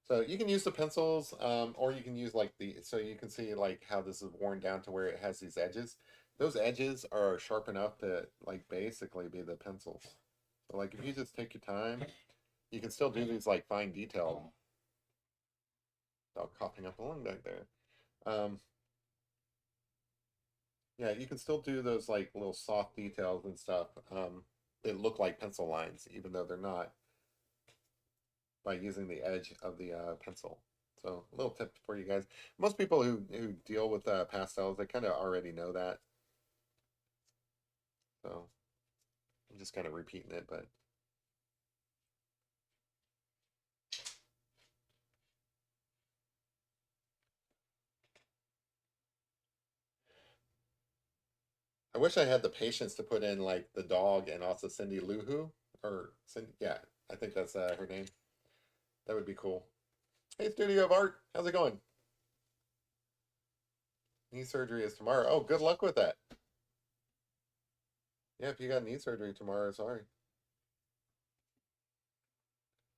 So you can use the pencils, or you can use like so you can see like how this is worn down to where it has these edges. Those edges are sharp enough to like basically be the pencils. So like if you just take your time, you can still do these like fine detail. Dog coughing up a lung back there. Um, yeah, you can still do those like little soft details and stuff that look like pencil lines, even though they're not, by using the edge of the pencil. So, a little tip for you guys. Most people who deal with pastels, they kind of already know that. So, I'm just kind of repeating it, but I wish I had the patience to put in like the dog and also Cindy Lou Who, or Cindy, yeah, I think that's her name. That would be cool. Hey, Studio of Art, how's it going? Knee surgery is tomorrow. Oh, good luck with that. Yeah, if you got knee surgery tomorrow, sorry.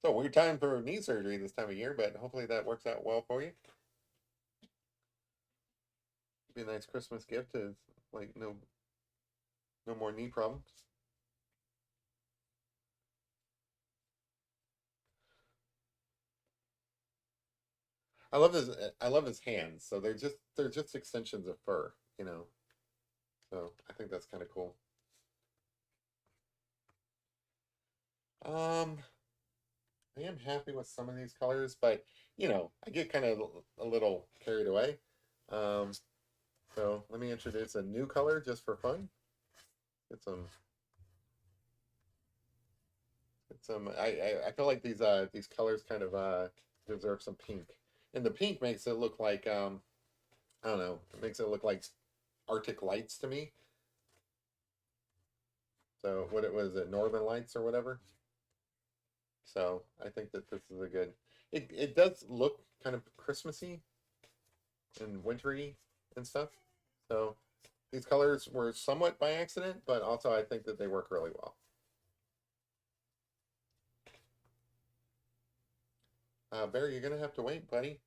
So weird time for knee surgery this time of year, but hopefully that works out well for you. Be a nice Christmas gift to like no more knee problems. I love his hands. So they're just extensions of fur, you know. So I think that's kind of cool. Um, I am happy with some of these colors, but you know, I get kind of a little carried away. Um, so let me introduce a new color just for fun. Get some get some I feel like these colors kind of deserve some pink. And the pink makes it look like I don't know, it makes it look like Arctic lights to me. So what it was, it Northern Lights or whatever. So I think that this is a good. It does look kind of Christmassy and wintry and stuff. So these colors were somewhat by accident, but also I think that they work really well. Barry, you're gonna have to wait, buddy.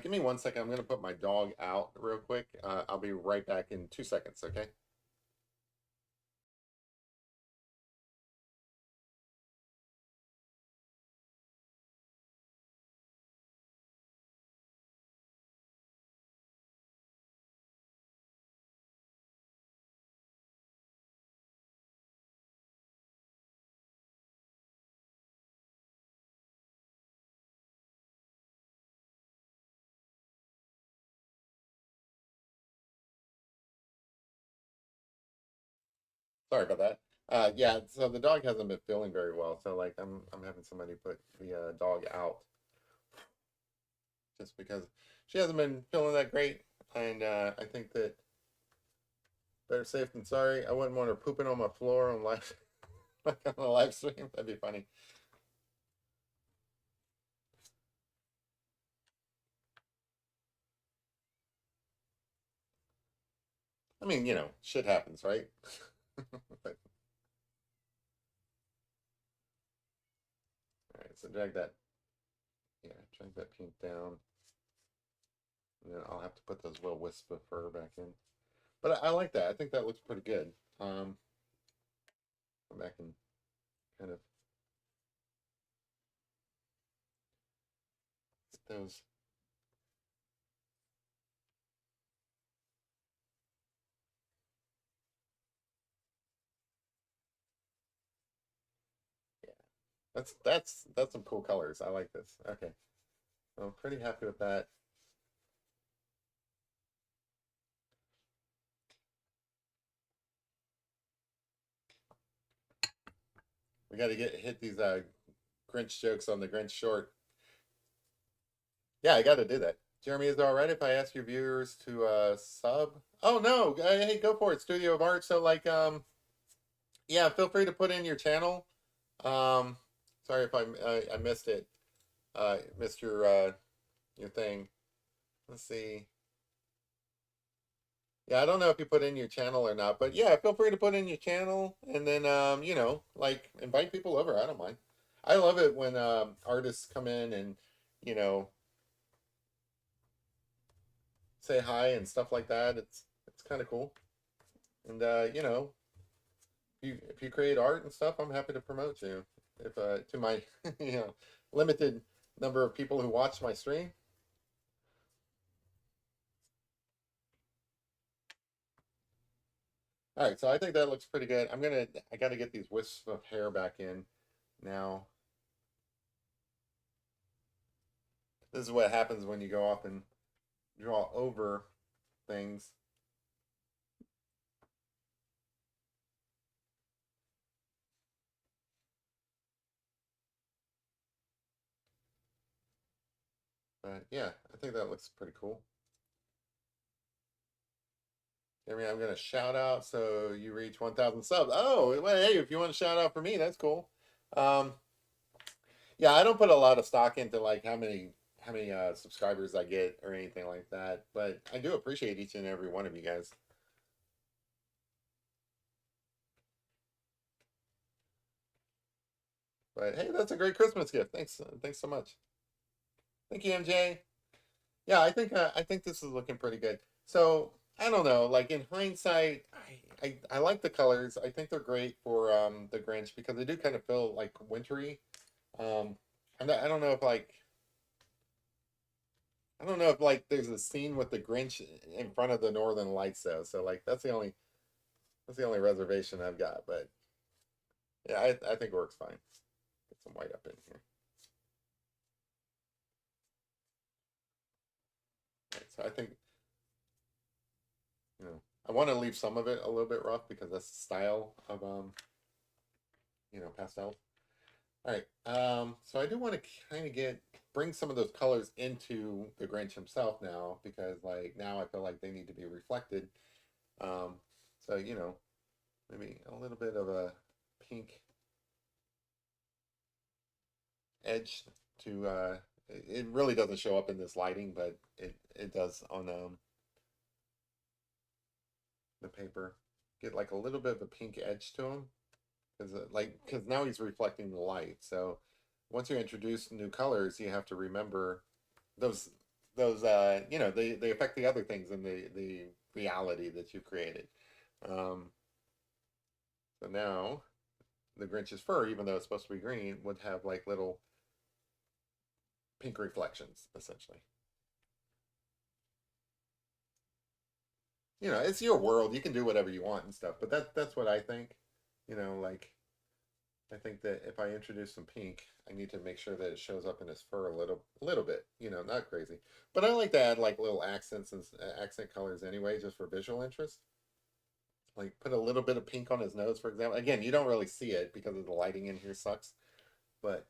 Give me 1 second. I'm gonna put my dog out real quick. I'll be right back in 2 seconds. Okay. Sorry about that. Yeah, so the dog hasn't been feeling very well, so like I'm having somebody put the dog out just because she hasn't been feeling that great, and I think that better safe than sorry. I wouldn't want her pooping on my floor on live, like on a live stream. That'd be funny. I mean, shit happens, right? But all right, so drag that pink down, and then I'll have to put those little wisps of fur back in. But I like that. I think that looks pretty good. Come back and kind of get those. Yeah, that's some cool colors. I like this. Okay, I'm pretty happy with that. We got to get hit these Grinch jokes on the Grinch short. Yeah, I got to do that. Jeremy, is it all right if I ask your viewers to sub? Oh no, hey, go for it. Studio of Art. So like, yeah, feel free to put in your channel. Um, sorry if I missed it. Missed your thing. Let's see. Yeah, I don't know if you put in your channel or not, but yeah, feel free to put in your channel and then like invite people over. I don't mind. I love it when artists come in and you know say hi and stuff like that. It's kind of cool. And if you create art and stuff, I'm happy to promote you. If to my limited number of people who watch my stream. All right, so I think that looks pretty good. I got to get these wisps of hair back in now. This is what happens when you go off and draw over things. But yeah, I think that looks pretty cool. I mean, I'm gonna shout out so you reach 1,000 subs. Oh, well, hey, if you want to shout out for me, that's cool. Um, yeah, I don't put a lot of stock into like how many subscribers I get or anything like that, but I do appreciate each and every one of you guys. But hey, that's a great Christmas gift. Thanks so much. Thank you, MJ. Yeah, I think this is looking pretty good. So I don't know, like in hindsight, I like the colors. I think they're great for the Grinch because they do kind of feel like wintry. Um, I don't know if like I don't know if like there's a scene with the Grinch in front of the Northern Lights though. So like that's the only reservation I've got. But yeah, I think it works fine. Get some white up in here. Right, so I think I want to leave some of it a little bit rough because that's the style of pastel. All right. So I do want to kind of bring some of those colors into the Grinch himself now because like now I feel like they need to be reflected. Um, so maybe a little bit of a pink edge to it really doesn't show up in this lighting, but it does on the paper. Get like a little bit of a pink edge to him because now he's reflecting the light. So once you introduce new colors, you have to remember those they affect the other things in the reality that you created. Um, so now the Grinch's fur, even though it's supposed to be green, would have like little pink reflections essentially. It's your world. You can do whatever you want and stuff, but that's what I think. Like I think that if I introduce some pink, I need to make sure that it shows up in his fur a little bit. Not crazy, but I like to add like little accents and accent colors anyway, just for visual interest. Like put a little bit of pink on his nose, for example. Again, you don't really see it because of the lighting in here sucks, but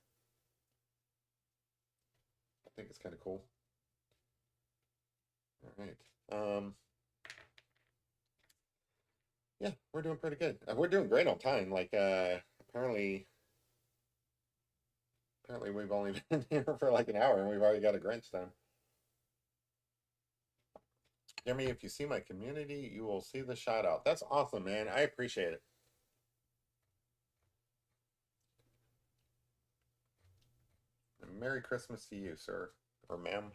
I think it's kind of cool. All right. Yeah, we're doing pretty good. We're doing great on time. Like, apparently, apparently we've only been here for like an hour and we've already got a Grinch done. Jimmy, if you see my community, you will see the shout out. That's awesome, man. I appreciate it. And Merry Christmas to you, sir or ma'am.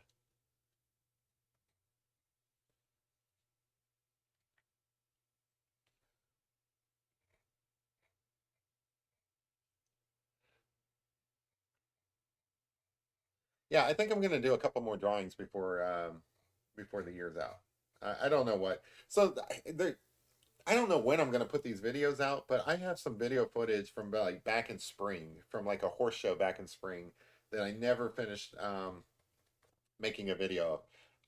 Yeah, I think I'm gonna do a couple more drawings before the year's out. I don't know what. So there, I don't know when I'm gonna put these videos out, but I have some video footage from like back in spring, from like a horse show back in spring that I never finished making a video of.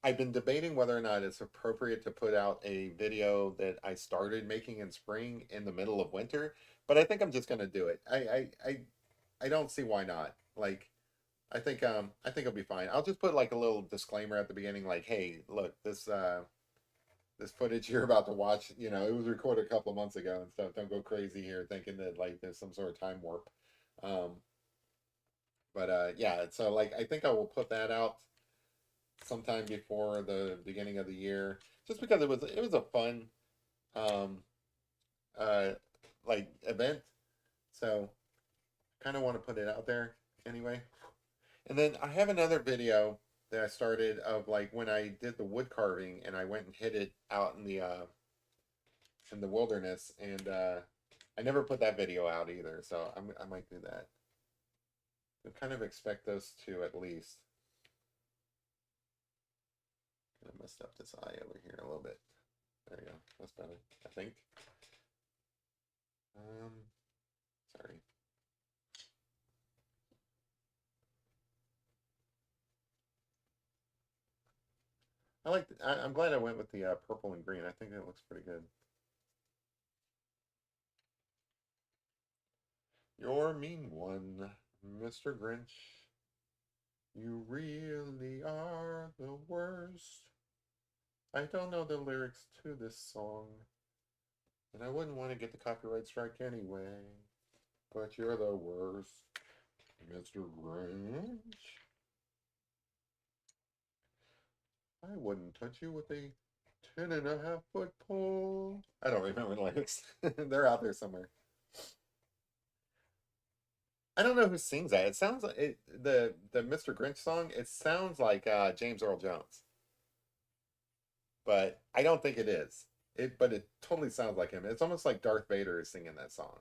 I've been debating whether or not it's appropriate to put out a video that I started making in spring in the middle of winter, but I think I'm just gonna do it. I don't see why not. Like I think it'll be fine. I'll just put like a little disclaimer at the beginning, like, hey, look, this footage you're about to watch, it was recorded a couple of months ago and stuff. Don't go crazy here thinking that like there's some sort of time warp. Um, but yeah, so like I think I will put that out sometime before the beginning of the year, just because it was a fun um uh like event. So kind of want to put it out there anyway. And then I have another video that I started of like when I did the wood carving and I went and hid it out in the wilderness, and I never put that video out either, so I might do that. I kind of expect those two at least. I messed up this eye over here a little bit. There you go. That's better, I think. Um, sorry. I'm glad I went with the purple and green. I think it looks pretty good. You're a mean one, Mr. Grinch. You really are the worst. I don't know the lyrics to this song, and I wouldn't want to get the copyright strike anyway. But you're the worst, Mr. Grinch. I wouldn't touch you with a 10.5 foot pole. I don't remember the lyrics. They're out there somewhere. I don't know who sings that. It sounds like the Mr. Grinch song. It sounds like James Earl Jones, but I don't think it is. But it totally sounds like him. It's almost like Darth Vader is singing that song,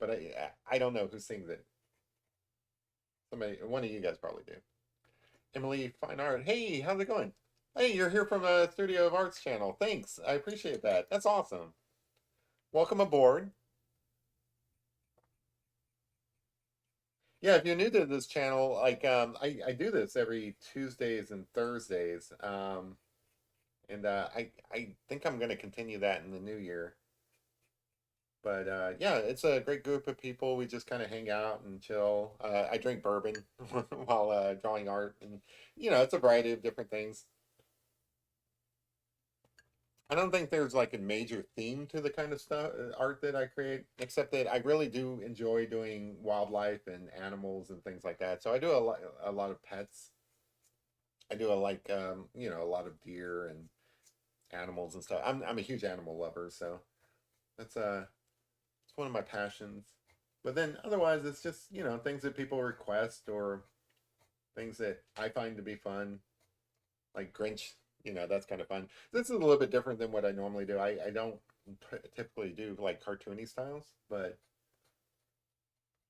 but I don't know who sings it. One of you guys probably do. Emily Fine Art. Hey, how's it going? Hey, you're here from a Studio of Arts channel. Thanks, I appreciate that. That's awesome. Welcome aboard. Yeah, if you're new to this channel, like I do this every Tuesdays and Thursdays, and I think I'm going to continue that in the new year. But yeah, it's a great group of people. We just kind of hang out and chill. I drink bourbon while drawing art, and it's a variety of different things. I don't think there's like a major theme to the kind of stuff art that I create, except that I really do enjoy doing wildlife and animals and things like that. So I do a lot of pets. I do a lot of deer and animals and stuff. I'm a huge animal lover, so that's it's one of my passions. But then otherwise, it's just things that people request or things that I find to be fun, like Grinch. That's kind of fun. This is a little bit different than what I normally do. I don't typically do like cartoony styles, but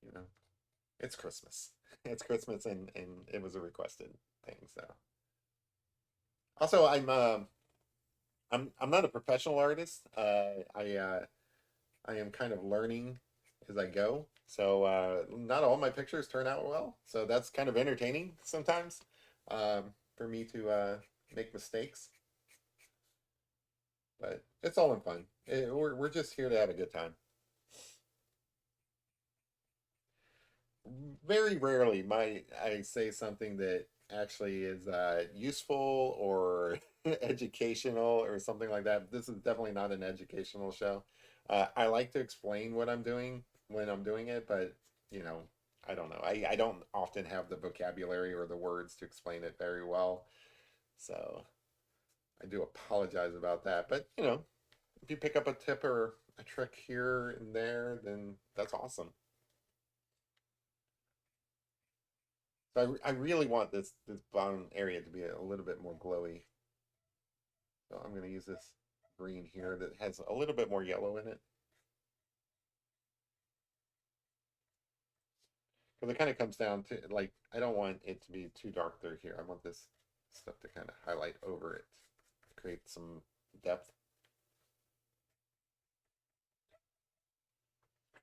you know, it's Christmas. It's Christmas, and it was a requested thing. So also, I'm not a professional artist. I am kind of learning as I go. So not all my pictures turn out well. So that's kind of entertaining sometimes for me to make mistakes. but it's all in fun. We're just here to have a good time. Very rarely might I say something that actually is useful or educational or something like that. This is definitely not an educational show. I like to explain what I'm doing when I'm doing it, but you know, I don't know. I don't often have the vocabulary or the words to explain it very well. So I do apologize about that. But you know, if you pick up a tip or a trick here and there, then that's awesome. So I really want this bottom area to be a little bit more glowy. So I'm going to use this green here that has a little bit more yellow in it. Because it kind of comes down to like, I don't want it to be too dark through here. I want this stuff to kind of highlight over it, create some depth.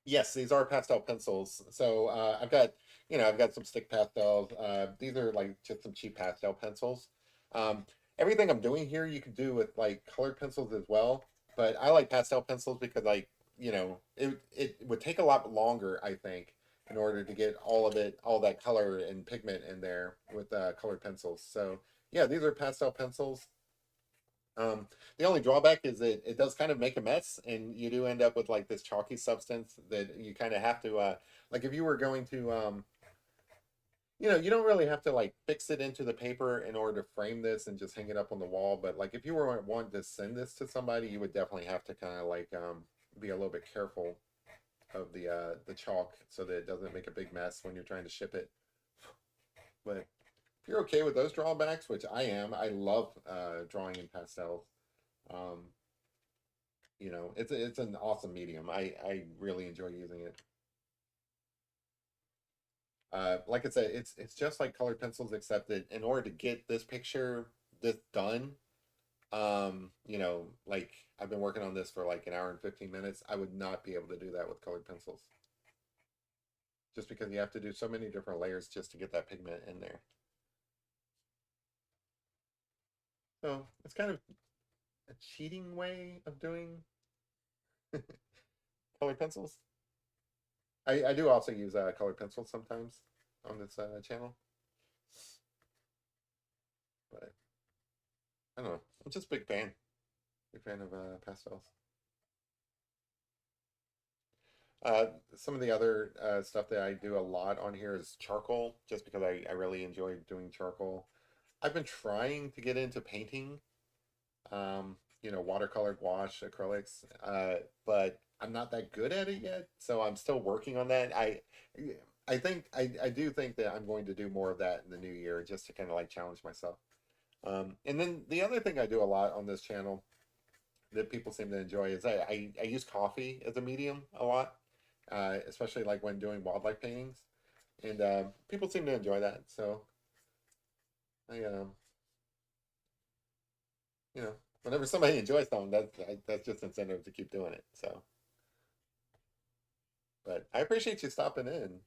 Yes, these are pastel pencils. So I've got, I've got some stick pastels. These are like just some cheap pastel pencils. Um, Everything I'm doing here, you can do with like colored pencils as well. But I like pastel pencils because like, it would take a lot longer, I think, in order to get all of it, all that color and pigment in there with colored pencils. So yeah, these are pastel pencils. Um, the only drawback is that it does kind of make a mess, and you do end up with like this chalky substance that you kind of have to, like if you were going to, you don't really have to like fix it into the paper in order to frame this and just hang it up on the wall. But like if you were wanting to send this to somebody, you would definitely have to kind of like be a little bit careful of the chalk so that it doesn't make a big mess when you're trying to ship it. But if you're okay with those drawbacks, which I am, I love drawing in pastels. Um, it's an awesome medium. I really enjoy using it. Like I said, it's just like colored pencils, except that in order to get this done, like I've been working on this for like an hour and 15 minutes. I would not be able to do that with colored pencils, just because you have to do so many different layers just to get that pigment in there. So it's kind of a cheating way of doing colored pencils. I do also use colored pencils sometimes on this channel, but I don't know. I'm just a big fan of pastels. Uh, some of the other stuff that I do a lot on here is charcoal, just because I really enjoy doing charcoal. I've been trying to get into painting, watercolor, gouache, acrylics, but I'm not that good at it yet, so I'm still working on that. I do think that I'm going to do more of that in the new year, just to kind of like challenge myself. And then the other thing I do a lot on this channel that people seem to enjoy is I use coffee as a medium a lot, especially like when doing wildlife paintings, and people seem to enjoy that. So I, whenever somebody enjoys something, that's just incentive to keep doing it. So, but I appreciate you stopping in.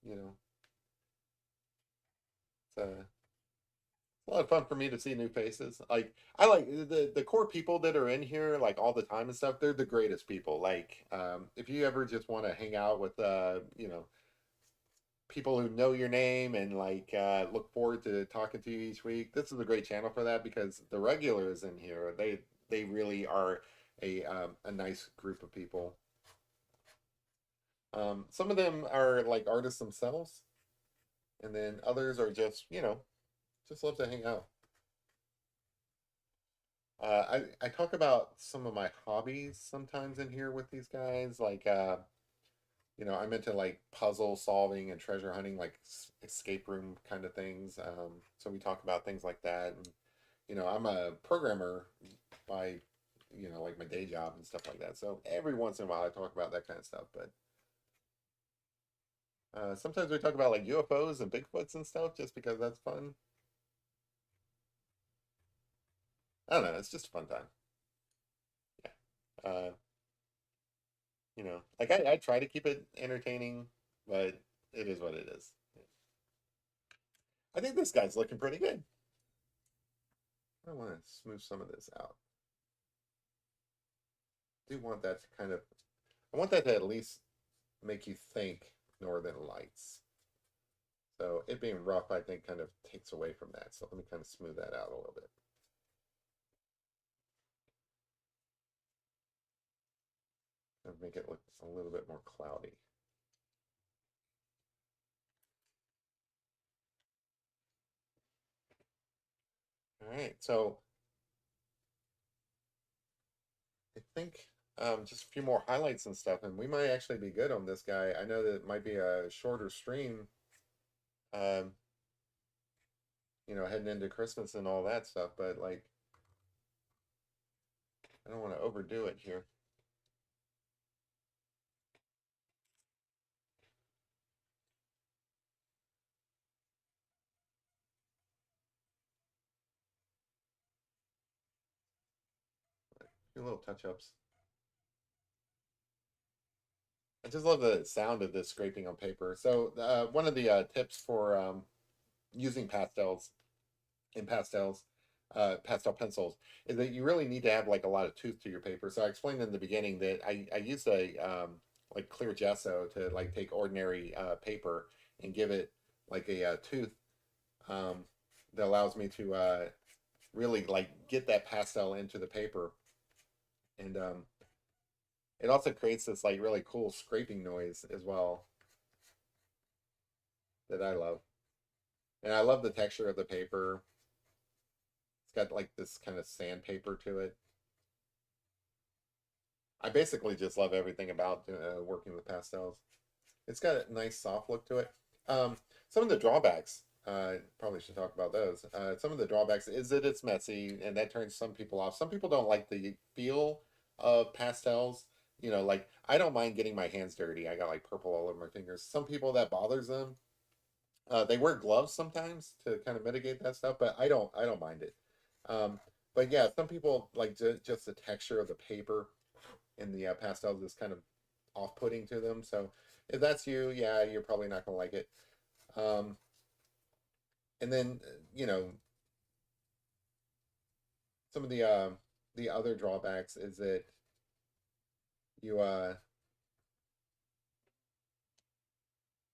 You know, it's a lot of fun for me to see new faces. Like I like the core people that are in here like all the time and stuff. They're the greatest people. Like if you ever just want to hang out with people who know your name and like look forward to talking to you each week, this is a great channel for that because the regulars in here they really are a nice group of people. Some of them are like artists themselves, and then others are just just love to hang out. I talk about some of my hobbies sometimes in here with these guys. Like, I'm into like puzzle solving and treasure hunting, like escape room kind of things. So we talk about things like that. And, I'm a programmer by, like my day job and stuff like that. So every once in a while I talk about that kind of stuff. But sometimes we talk about like UFOs and Bigfoots and stuff just because that's fun. I don't know. It's just a fun time. Yeah. Like I try to keep it entertaining, but it is what it is. I think this guy's looking pretty good. I want to smooth some of this out. do want that to kind of, I want that to at least make you think Northern Lights. So it being rough, I think, kind of takes away from that. So let me kind of smooth that out a little bit. And make it look a little bit more cloudy. All right, so I think just a few more highlights and stuff, and we might actually be good on this guy. I know that it might be a shorter stream, um, heading into Christmas and all that stuff, but like, I don't want to overdo it here. A few little touch-ups. I just love the sound of this scraping on paper. So one of the tips for using pastels, pastel pencils, is that you really need to have like a lot of tooth to your paper. So I explained in the beginning that I used a like clear gesso to like take ordinary paper and give it like a tooth um, that allows me to really like get that pastel into the paper, and it also creates this like really cool scraping noise as well that I love. And I love the texture of the paper. It's got like this kind of sandpaper to it. I basically just love everything about working with pastels. It's got a nice soft look to it. Some of the drawbacks, probably should talk about those. Some of the drawbacks is that it's messy and that turns some people off. Some people don't like the feel of pastels. Like I don't mind getting my hands dirty. I got like purple all over my fingers. Some people that bothers them. They wear gloves sometimes to kind of mitigate that stuff, but I don't mind it. Um, but yeah, some people like just the texture of the paper in the pastels is kind of off-putting to them. So if that's you, yeah, you're probably not gonna like it. Um, and then some of the other drawbacks is that you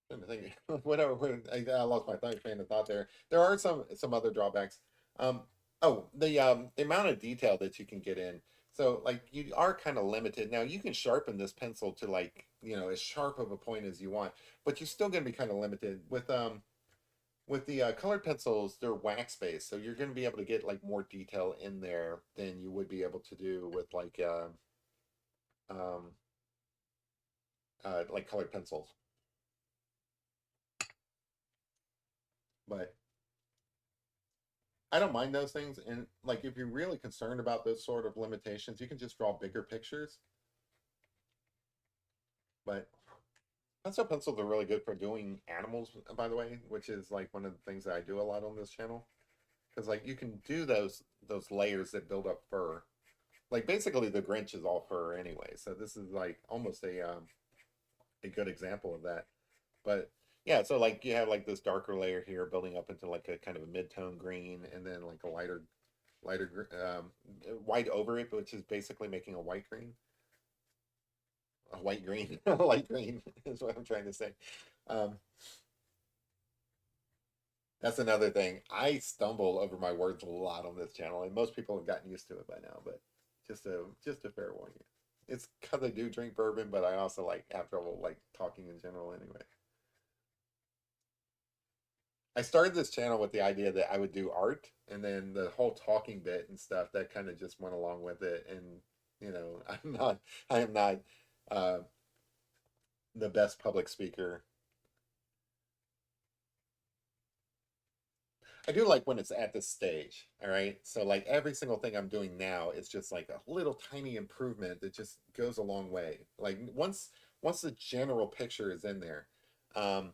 trying to think whatever. I lost my train of thought there. There are some other drawbacks. Um, oh, the amount of detail that you can get in. So like you are kind of limited. Now you can sharpen this pencil to like as sharp of a point as you want, but you're still going to be kind of limited with the colored pencils. They're wax based, so you're going to be able to get like more detail in there than you would be able to do with um, like colored pencils. But I don't mind those things. And like, if you're really concerned about those sort of limitations, you can just draw bigger pictures. But pencils are really good for doing animals, by the way, which is like one of the things that I do a lot on this channel. Because like you can do those layers that build up fur. Like basically the Grinch is all fur anyway. So this is like almost a good example of that. But yeah, so like you have like this darker layer here building up into like a kind of a mid-tone green, and then like a lighter white over it, which is basically making a white green, a light green is what I'm trying to say. Um, that's another thing. I stumble over my words a lot on this channel, and most people have gotten used to it by now. But just a fair warning. It's because I do drink bourbon, but I also like have trouble like talking in general anyway. I started this channel with the idea that I would do art, and then the whole talking bit and stuff that kind of just went along with it. And I am not uh, the best public speaker. I do like when it's at this stage. All right, so like every single thing I'm doing now is just like a little tiny improvement that just goes a long way. Like once the general picture is in there, um,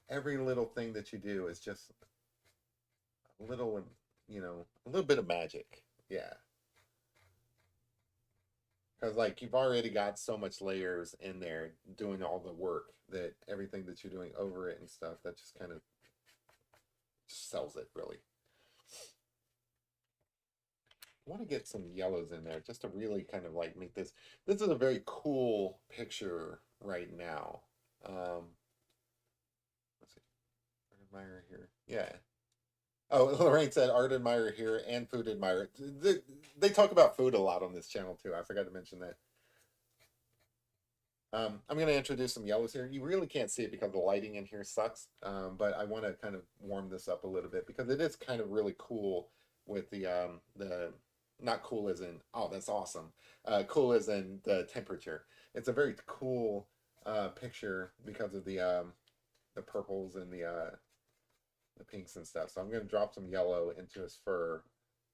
every little thing that you do is just a little, a little bit of magic. Yeah. Because like you've already got so much layers in there doing all the work that everything that you're doing over it and stuff that just kind of just sells it really. want to get some yellows in there just to really kind of like make this. This is a very cool picture right now. Um, let's see, art admirer here. Yeah. Oh, Lorraine said art admirer here and food admirer. They talk about food a lot on this channel too. I forgot to mention that. I'm going to introduce some yellows here. You really can't see it because the lighting in here sucks, but I want to kind of warm this up a little bit because it is kind of really cool with the not cool as in oh that's awesome, cool as in the temperature. It's a very cool picture because of the purples and the pinks and stuff. So I'm going to drop some yellow into his fur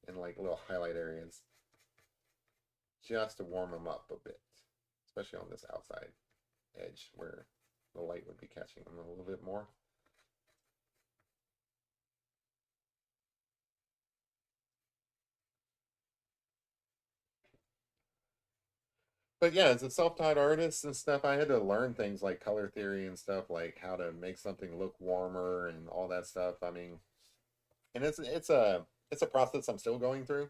in like little highlight areas just to warm him up a bit, especially on this outside edge where the light would be catching him a little bit more. But yeah, as a self-taught artist and stuff, I had to learn things like color theory and stuff, like how to make something look warmer and all that stuff. I mean, and it's a process I'm still going through.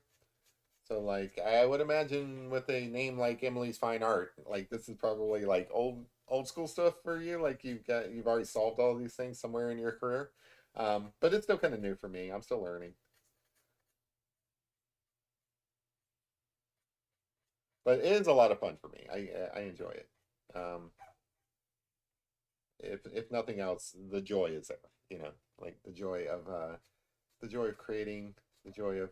So like I would imagine with a name like Emily's Fine Art, like this is probably like old school stuff for you. Like you've already solved all these things somewhere in your career. But it's still kind of new for me. I'm still learning. But it is a lot of fun for me. I enjoy it. Um, if nothing else, the joy is there. You know, like the joy of creating, the joy of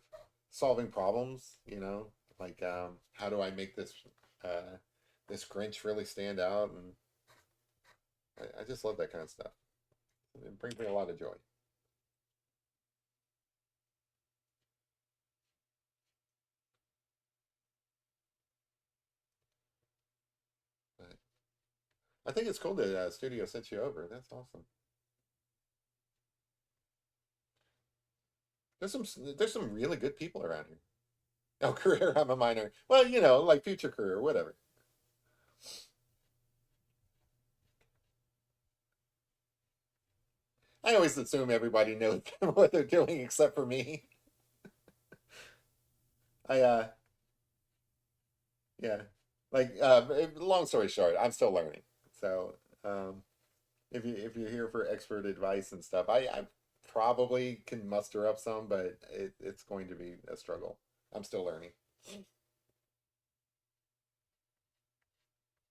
solving problems. You know, like how do I make this Grinch really stand out? And I just love that kind of stuff. It brings me a lot of joy. But I think it's cool that studio sent you over. That's awesome. There's some there's some really good people around here. Oh, career, I'm a minor. Well, you know, like future career, whatever. I always assume everybody knows what they're doing except for me. I yeah. Like long story short, I'm still learning. So, if you're here for expert advice and stuff, I probably can muster up some, but it's going to be a struggle. I'm still learning.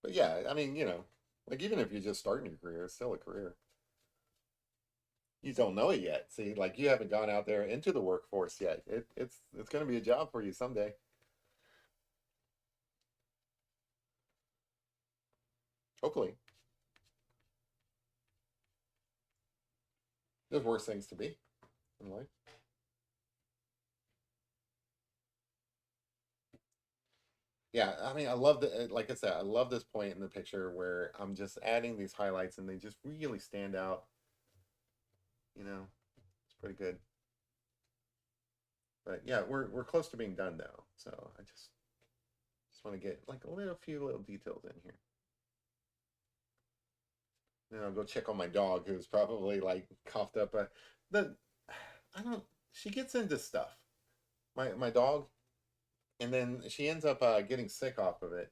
But yeah, I mean, you know, like even if you're just starting your career, it's still a career. You don't know it yet. See, like you haven't gone out there into the workforce yet. It's going to be a job for you someday. Hopefully, there's worse things to be in life. Yeah, I mean, I love the like I said, I love this point in the picture where I'm just adding these highlights and they just really stand out. You know, it's pretty good. But yeah, we're close to being done though, so I just want to get like a little few little details in here. Then I'll go check on my dog who's probably like coughed up. The I don't. She gets into stuff. My dog, and then she ends up getting sick off of it.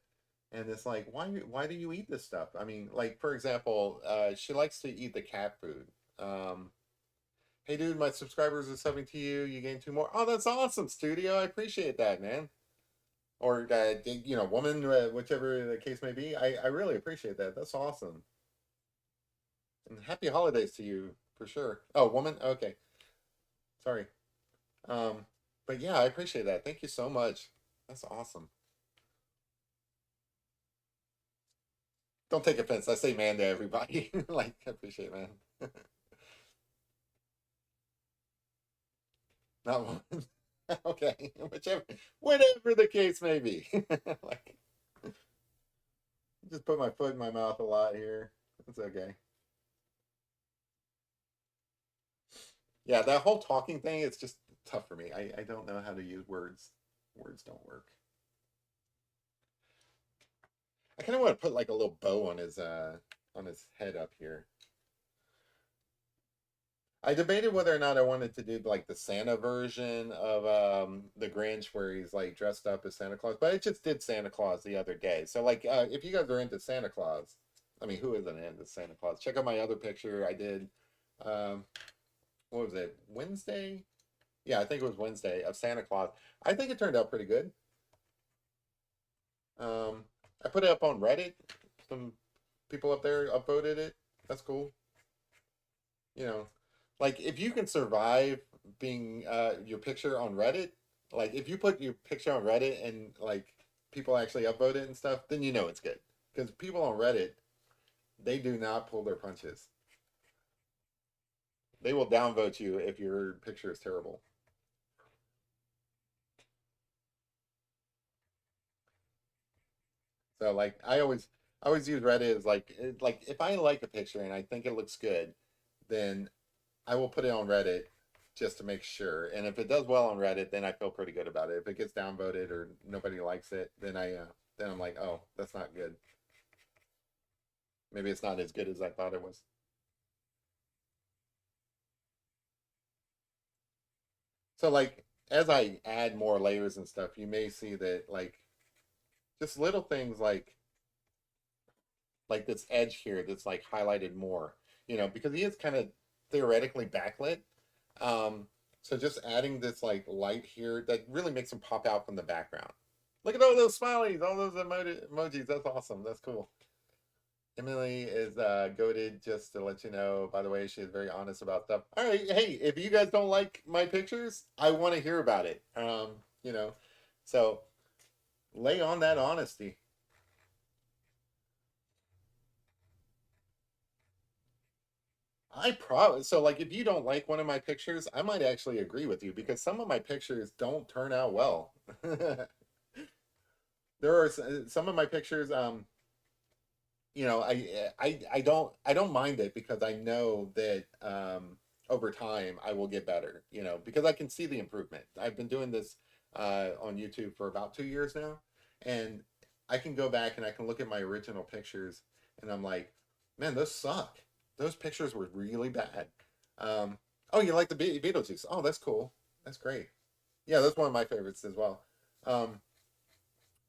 And it's like, why do you eat this stuff? I mean, like for example, she likes to eat the cat food. Um, hey, dude, my subscribers are subbing to you. You gained two more. Oh, that's awesome, studio. I appreciate that, man. Or you know, woman, whichever the case may be. I really appreciate that. That's awesome. And happy holidays to you for sure. Oh, woman. Okay, sorry. Um, but yeah, I appreciate that. Thank you so much. That's awesome. Don't take offense. I say man to everybody. Like, I appreciate man. Not one. Okay, whichever, whatever the case may be. Like, just put my foot in my mouth a lot here. It's okay. Yeah, that whole talking thing, it's just tough for me. I don't know how to use words. Words don't work. I kind of want to put like a little bow on his head up here. I debated whether or not I wanted to do like the Santa version of the Grinch where he's like dressed up as Santa Claus, but I just did Santa Claus the other day. So like if you guys are into Santa Claus, I mean who isn't into Santa Claus? Check out my other picture I did um what was it? Wednesday? Yeah, I think it was Wednesday of Santa Claus. I think it turned out pretty good. Um I put it up on Reddit. Some people up there upvoted it. That's cool. You know, like if you can survive being your picture on Reddit, like if you put your picture on Reddit and like people actually upvote it and stuff, then you know it's good. Because people on Reddit, they do not pull their punches. They will downvote you if your picture is terrible. So like I always use Reddit as like if I like a picture and I think it looks good, then I will put it on Reddit just to make sure. And if it does well on Reddit, then I feel pretty good about it. If it gets downvoted or nobody likes it, then I'm like, oh, that's not good. Maybe it's not as good as I thought it was. So like as I add more layers and stuff, you may see that like just little things like this edge here that's like highlighted more, because he is kind of theoretically backlit. Um, so just adding this like light here that really makes him pop out from the background. Look at all those smileys, all those emojis. That's awesome. That's cool. Emily is goaded, just to let you know. By the way, she is very honest about stuff. All right, hey, if you guys don't like my pictures, I want to hear about it. You know, so lay on that honesty. I probably so like if you don't like one of my pictures, I might actually agree with you because some of my pictures don't turn out well. There are some of my pictures. I don't mind it because I know that over time I will get better. Because I can see the improvement. I've been doing this on YouTube for about 2 years now, and I can go back and I can look at my original pictures, and I'm like, man, those suck. Those pictures were really bad. Um, oh, you like the Beetlejuice? Oh, that's cool. That's great. Yeah, that's one of my favorites as well. Um,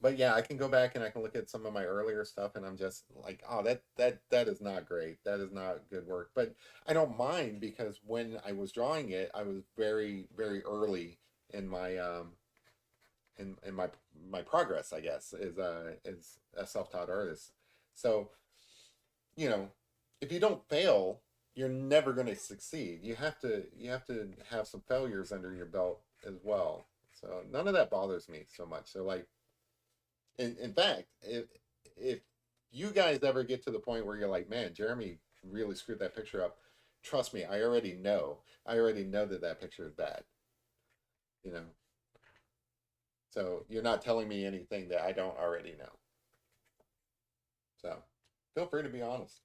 but yeah, I can go back and I can look at some of my earlier stuff, and I'm just like, oh, that is not great. That is not good work. But I don't mind because when I was drawing it, I was very very early in my in my progress. I guess is a self taught artist. So if you don't fail, you're never going to succeed. You have to have some failures under your belt as well. So none of that bothers me so much. So like in fact, if you guys ever get to the point where you're like, man, Jeremy really screwed that picture up, trust me, I already know. I already know that that picture is bad. You know, so you're not telling me anything that I don't already know. So feel free to be honest.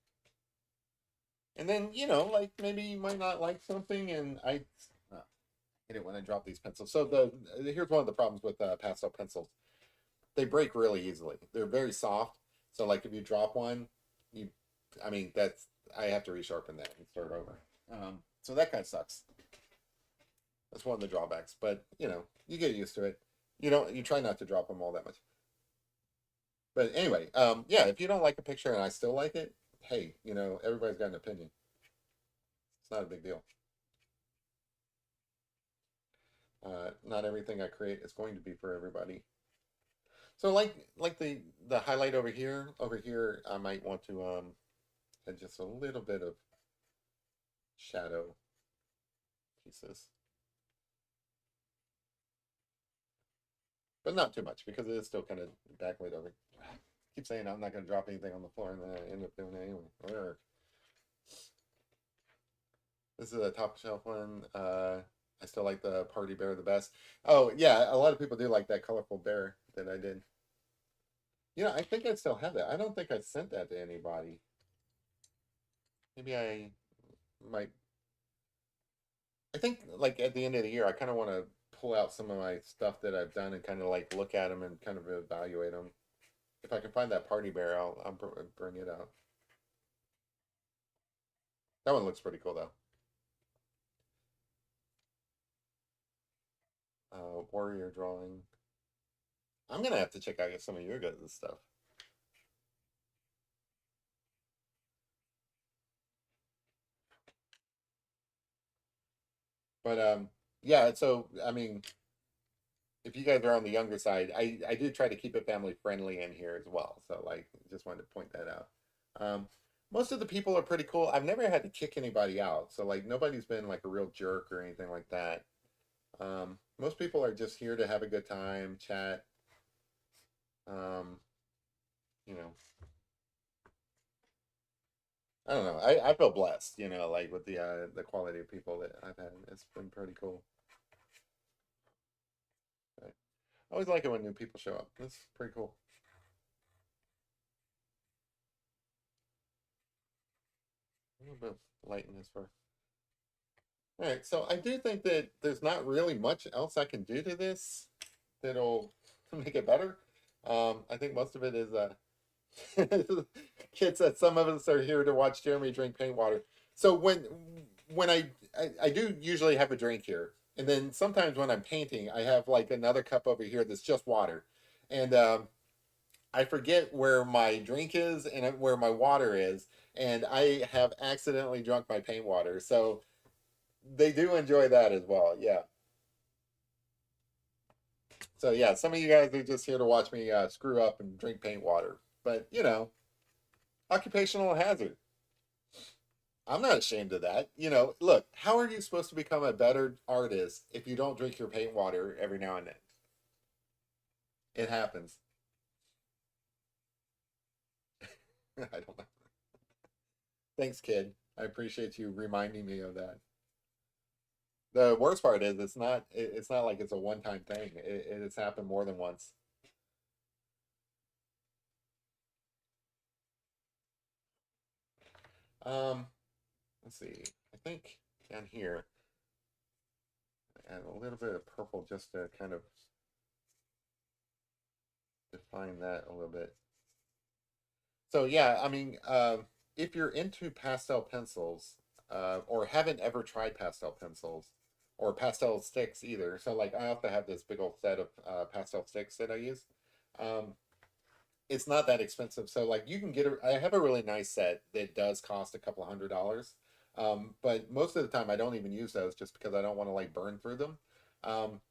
And then like maybe you might not like something, and I hate it when I drop these pencils. So here's one of the problems with pastel pencils. They break really easily. They're very soft. So like if you drop one, you I mean that's I have to resharpen that and start over. So that kind of sucks. That's one of the drawbacks. But you get used to it. You try not to drop them all that much. But anyway, yeah, if you don't like a picture and I still like it, hey, everybody's got an opinion. It's not a big deal. Not everything I create is going to be for everybody. So like the highlight over here, I might want to add just a little bit of shadow pieces, but not too much because it is still kind of backlit over. I keep saying I'm not going to drop anything on the floor, and then I end up doing it anyway. Whatever. This is a top shelf one. I still like the party bear the best. Oh yeah, a lot of people do like that colorful bear that I did. I think I still have that. I don't think I sent that to anybody. Maybe I might. I think like at the end of the year, I kind of want to pull out some of my stuff that I've done and kind of like look at them and kind of evaluate them. If I can find that party bear, I'll bring it out. That one looks pretty cool though. Rope warrior drawing. I'm gonna have to check out some of your guys' stuff. But yeah. So I mean, if you guys are on the younger side, I do try to keep it family friendly in here as well. So like, just wanted to point that out. Um, Most of the people are pretty cool. I've never had to kick anybody out, so like nobody's been like a real jerk or anything like that. Most people are just here to have a good time, chat. Um, you know, I don't know. I feel blessed, like with the quality of people that I've had. It's been pretty cool. I always like it when new people show up. It's pretty cool. A little bit of light in this far. All right, so I do think that there's not really much else I can do to this that'll make it better. I think most of it is kids that some of us are here to watch Jeremy drink paint water. So when I do usually have a drink here, and then sometimes when I'm painting, I have like another cup over here that's just water, and I forget where my drink is and where my water is, and I have accidentally drunk my paint water. So they do enjoy that as well. Yeah. So yeah, some of you guys are just here to watch me screw up and drink paint water, but occupational hazard. I'm not ashamed of that. Look, how are you supposed to become a better artist if you don't drink your paint water every now and then? It happens. I don't know. Thanks, kid. I appreciate you reminding me of that. The worst part is it's not like it's a one-time thing. It's happened more than once. Um, let's see. I think down here, add a little bit of purple just to kind of define that a little bit. So yeah, I mean, if you're into pastel pencils, or haven't ever tried pastel pencils or pastel sticks either, so like I also have this big old set of pastel sticks that I use. Um, it's not that expensive, so like you can get I have a really nice set that does cost a couple $100. But most of the time I don't even use those just because I don't want to like burn through them. Um,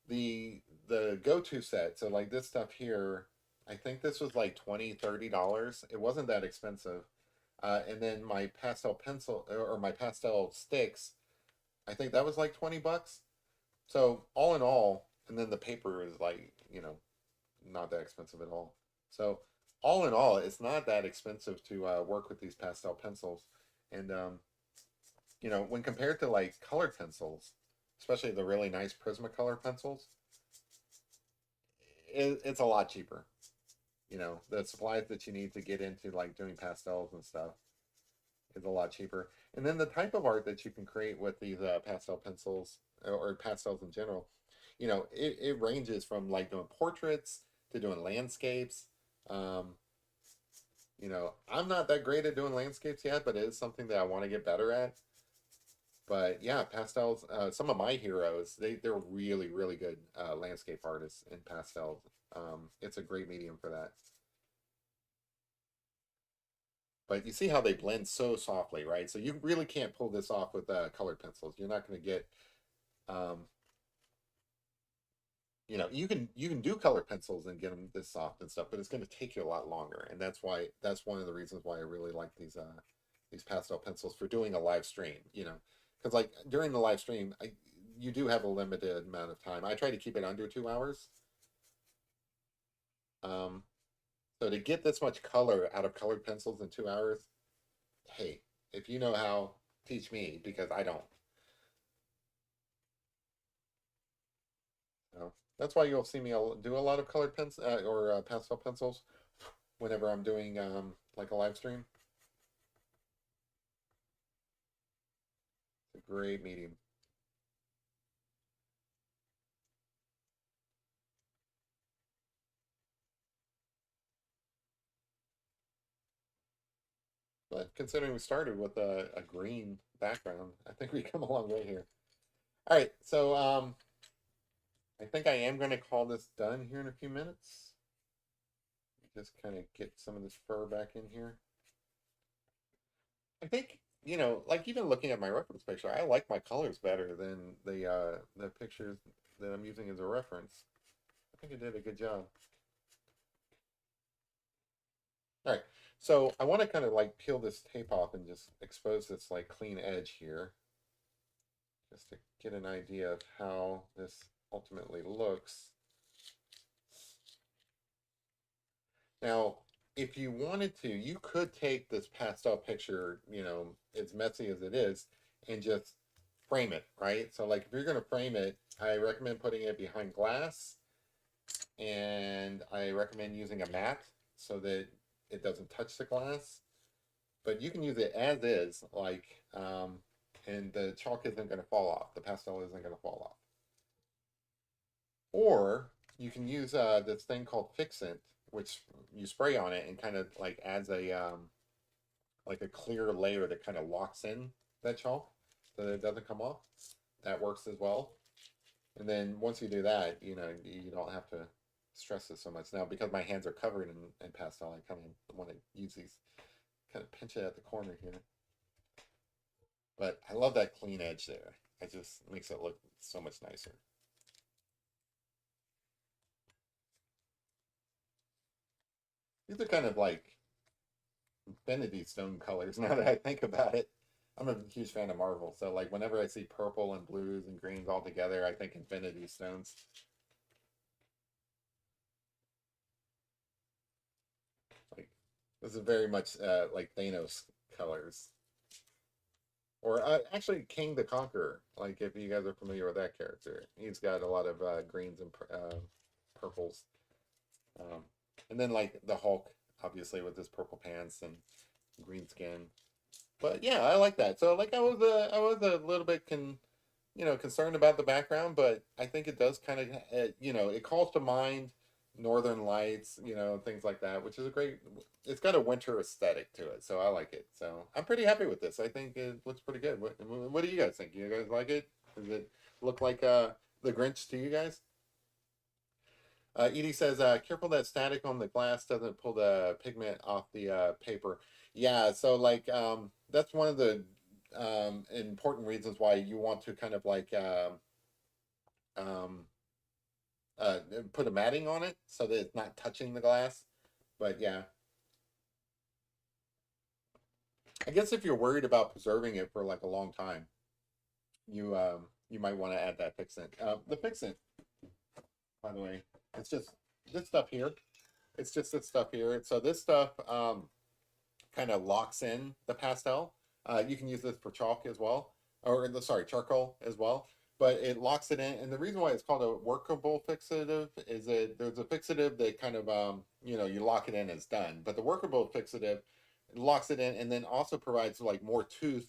the the go-to set, so like this stuff here, I think this was like $20-$30. It wasn't that expensive. And then my pastel pencil or my pastel sticks, I think that was like 20 bucks. So all in all, and then the paper is like, not that expensive at all. So all in all, it's not that expensive to work with these pastel pencils. And when compared to like colored pencils, especially the really nice Prismacolor pencils, it's a lot cheaper. The supplies that you need to get into like doing pastels and stuff is a lot cheaper. And then the type of art that you can create with these pastel pencils or pastels in general, it ranges from like doing portraits to doing landscapes. Um, I'm not that great at doing landscapes yet, but it is something that I want to get better at. But yeah, pastels. Some of my heroes, they're really really good landscape artists in pastels. It's a great medium for that. But you see how they blend so softly, right? So you really can't pull this off with colored pencils. You're not going to get, um, you can do colored pencils and get them this soft and stuff, but it's going to take you a lot longer. And that's one of the reasons why I really like these pastel pencils for doing a live stream. Because like during the live stream, you do have a limited amount of time. I try to keep it under 2 hours. Um, so to get this much color out of colored pencils in 2 hours, hey, if you know how, teach me because I don't. So that's why you'll see me do a lot of colored pens or pastel pencils whenever I'm doing like a live stream. It's a great medium. But considering we started with a green background, I think we come a long way here. All right, so I think I am going to call this done here in a few minutes. Just kind of get some of this fur back in here. I think, like even looking at my reference picture, I like my colors better than the pictures that I'm using as a reference. I think I did a good job. All right, so I want to kind of like peel this tape off and just expose this like clean edge here, just to get an idea of how this ultimately looks. Now, if you wanted to, you could take this pastel picture, as messy as it is, and just frame it, right? So like if you're going to frame it, I recommend putting it behind glass, and I recommend using a mat so that it doesn't touch the glass. But you can use it as is, and the chalk isn't going to fall off. The pastel isn't going to fall off. Or you can use this thing called Fixant, which you spray on it and kind of like adds a clear layer that kind of locks in that chalk so that it doesn't come off. That works as well. And then once you do that, you don't have to stress it so much. Now, because my hands are covered in pastel, I kind of want to use these, kind of pinch it at the corner here. But I love that clean edge there. It just makes it look so much nicer. These are kind of like infinity stone colors now that I think about it. I'm a huge fan of Marvel, so like whenever I see purple and blues and greens all together, I think infinity stones. Like this is very much like Thanos colors. Or actually King the Conqueror, like if you guys are familiar with that character. He's got a lot of greens and purples. Um, and then like the Hulk, obviously with his purple pants and green skin. But yeah, I like that. So like I was a little bit concerned about the background, but I think it does kind of it calls to mind Northern Lights, things like that, which is a great. It's got a winter aesthetic to it, so I like it. So I'm pretty happy with this. I think it looks pretty good. What do you guys think? You guys like it? Does it look like the Grinch to you guys? Edie says, careful that static on the glass doesn't pull the pigment off the paper. Yeah, so like that's one of the important reasons why you want to kind of like um, uh, put a matting on it so that it's not touching the glass. But yeah, I guess if you're worried about preserving it for like a long time, you might want to add that fixant. The fixant, by the way, it's just this stuff here. It's just this stuff here. So this stuff kind of locks in the pastel. You can use this for chalk as well, or sorry, charcoal as well. But it locks it in, and the reason why it's called a workable fixative is that there's a fixative that kind of you lock it in, it's done. But the workable fixative locks it in, and then also provides like more tooth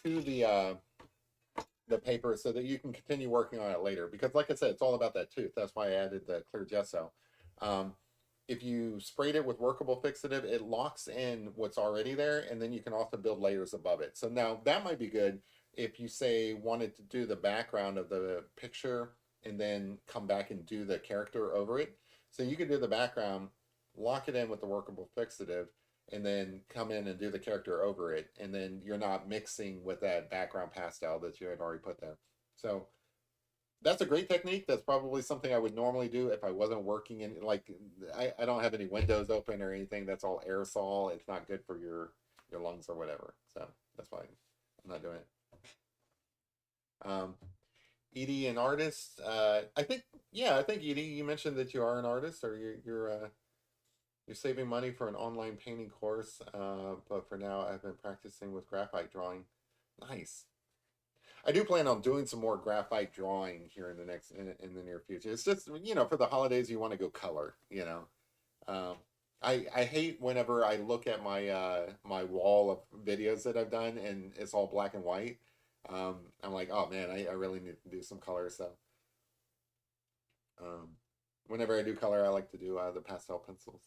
to the paper so that you can continue working on it later. Because like I said, it's all about that tooth. That's why I added the clear gesso. Um, if you sprayed it with workable fixative, it locks in what's already there, and then you can also build layers above it. So now that might be good if you say wanted to do the background of the picture and then come back and do the character over it. So you could do the background, lock it in with the workable fixative, and then come in and do the character over it, and then you're not mixing with that background pastel that you had already put there. So that's a great technique. That's probably something I would normally do if I wasn't working in like I don't have any windows open or anything. That's all aerosol. It's not good for your lungs or whatever. So that's why I'm not doing it. Um, Edie, an artist. I think yeah, I think Edie, you mentioned that you are an artist or you're saving money for an online painting course. But for now, I've been practicing with graphite drawing. Nice. I do plan on doing some more graphite drawing here in in the near future. It's just for the holidays you want to go color. Um, I hate whenever I look at my wall of videos that I've done and it's all black and white. I'm like, oh man, I really need to do some color. So um, whenever I do color, I like to do the pastel pencils.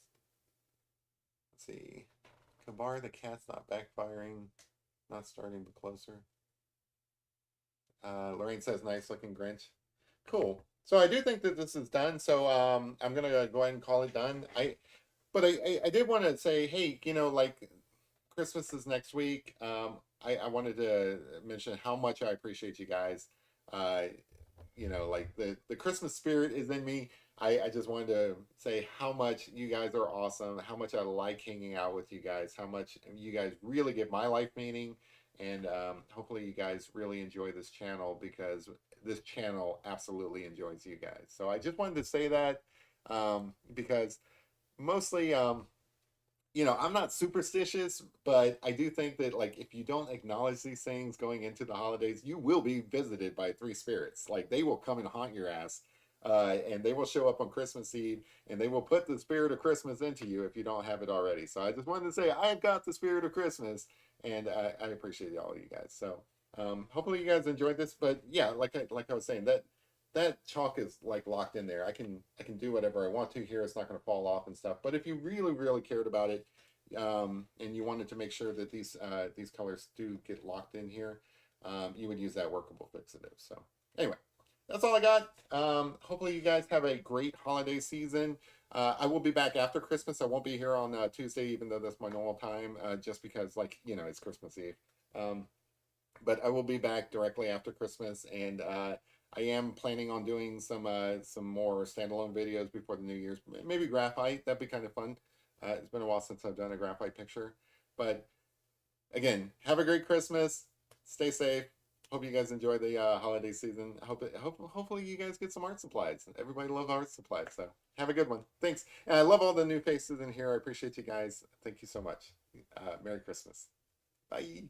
Let's see, Kabar the cat's not backfiring, not starting but closer. Lorraine says, nice looking Grinch. Cool. So I do think that this is done. So I'm gonna go ahead and call it done. I did want to say, hey, like Christmas is next week. I wanted to mention how much I appreciate you guys. Uh, like the Christmas spirit is in me. I just wanted to say how much you guys are awesome, how much I like hanging out with you guys, how much you guys really give my life meaning, and hopefully you guys really enjoy this channel because this channel absolutely enjoys you guys. So I just wanted to say that because mostly I'm not superstitious, but I do think that like if you don't acknowledge these things going into the holidays, you will be visited by three spirits. Like they will come and haunt your ass, and they will show up on Christmas Eve, and they will put the spirit of Christmas into you if you don't have it already. So I just wanted to say I've got the spirit of Christmas, and I appreciate all of you guys. So hopefully you guys enjoyed this. But yeah, like I was saying that chalk is like locked in there. I can do whatever I want to here. It's not going to fall off and stuff. But if you really cared about it, and you wanted to make sure that these colors do get locked in here, you would use that workable fixative. So anyway, that's all I got. Hopefully you guys have a great holiday season. I will be back after Christmas. I won't be here on Tuesday, even though that's my normal time, just because like it's Christmas Eve. Um, but I will be back directly after Christmas, and I am planning on doing some more standalone videos before the New Year's. Maybe graphite. That'd be kind of fun. It's been a while since I've done a graphite picture, but again, have a great Christmas. Stay safe. Hope you guys enjoy the holiday season. Hopefully you guys get some art supplies. Everybody loves art supplies, so have a good one. Thanks, and I love all the new faces in here. I appreciate you guys. Thank you so much. Merry Christmas. Bye.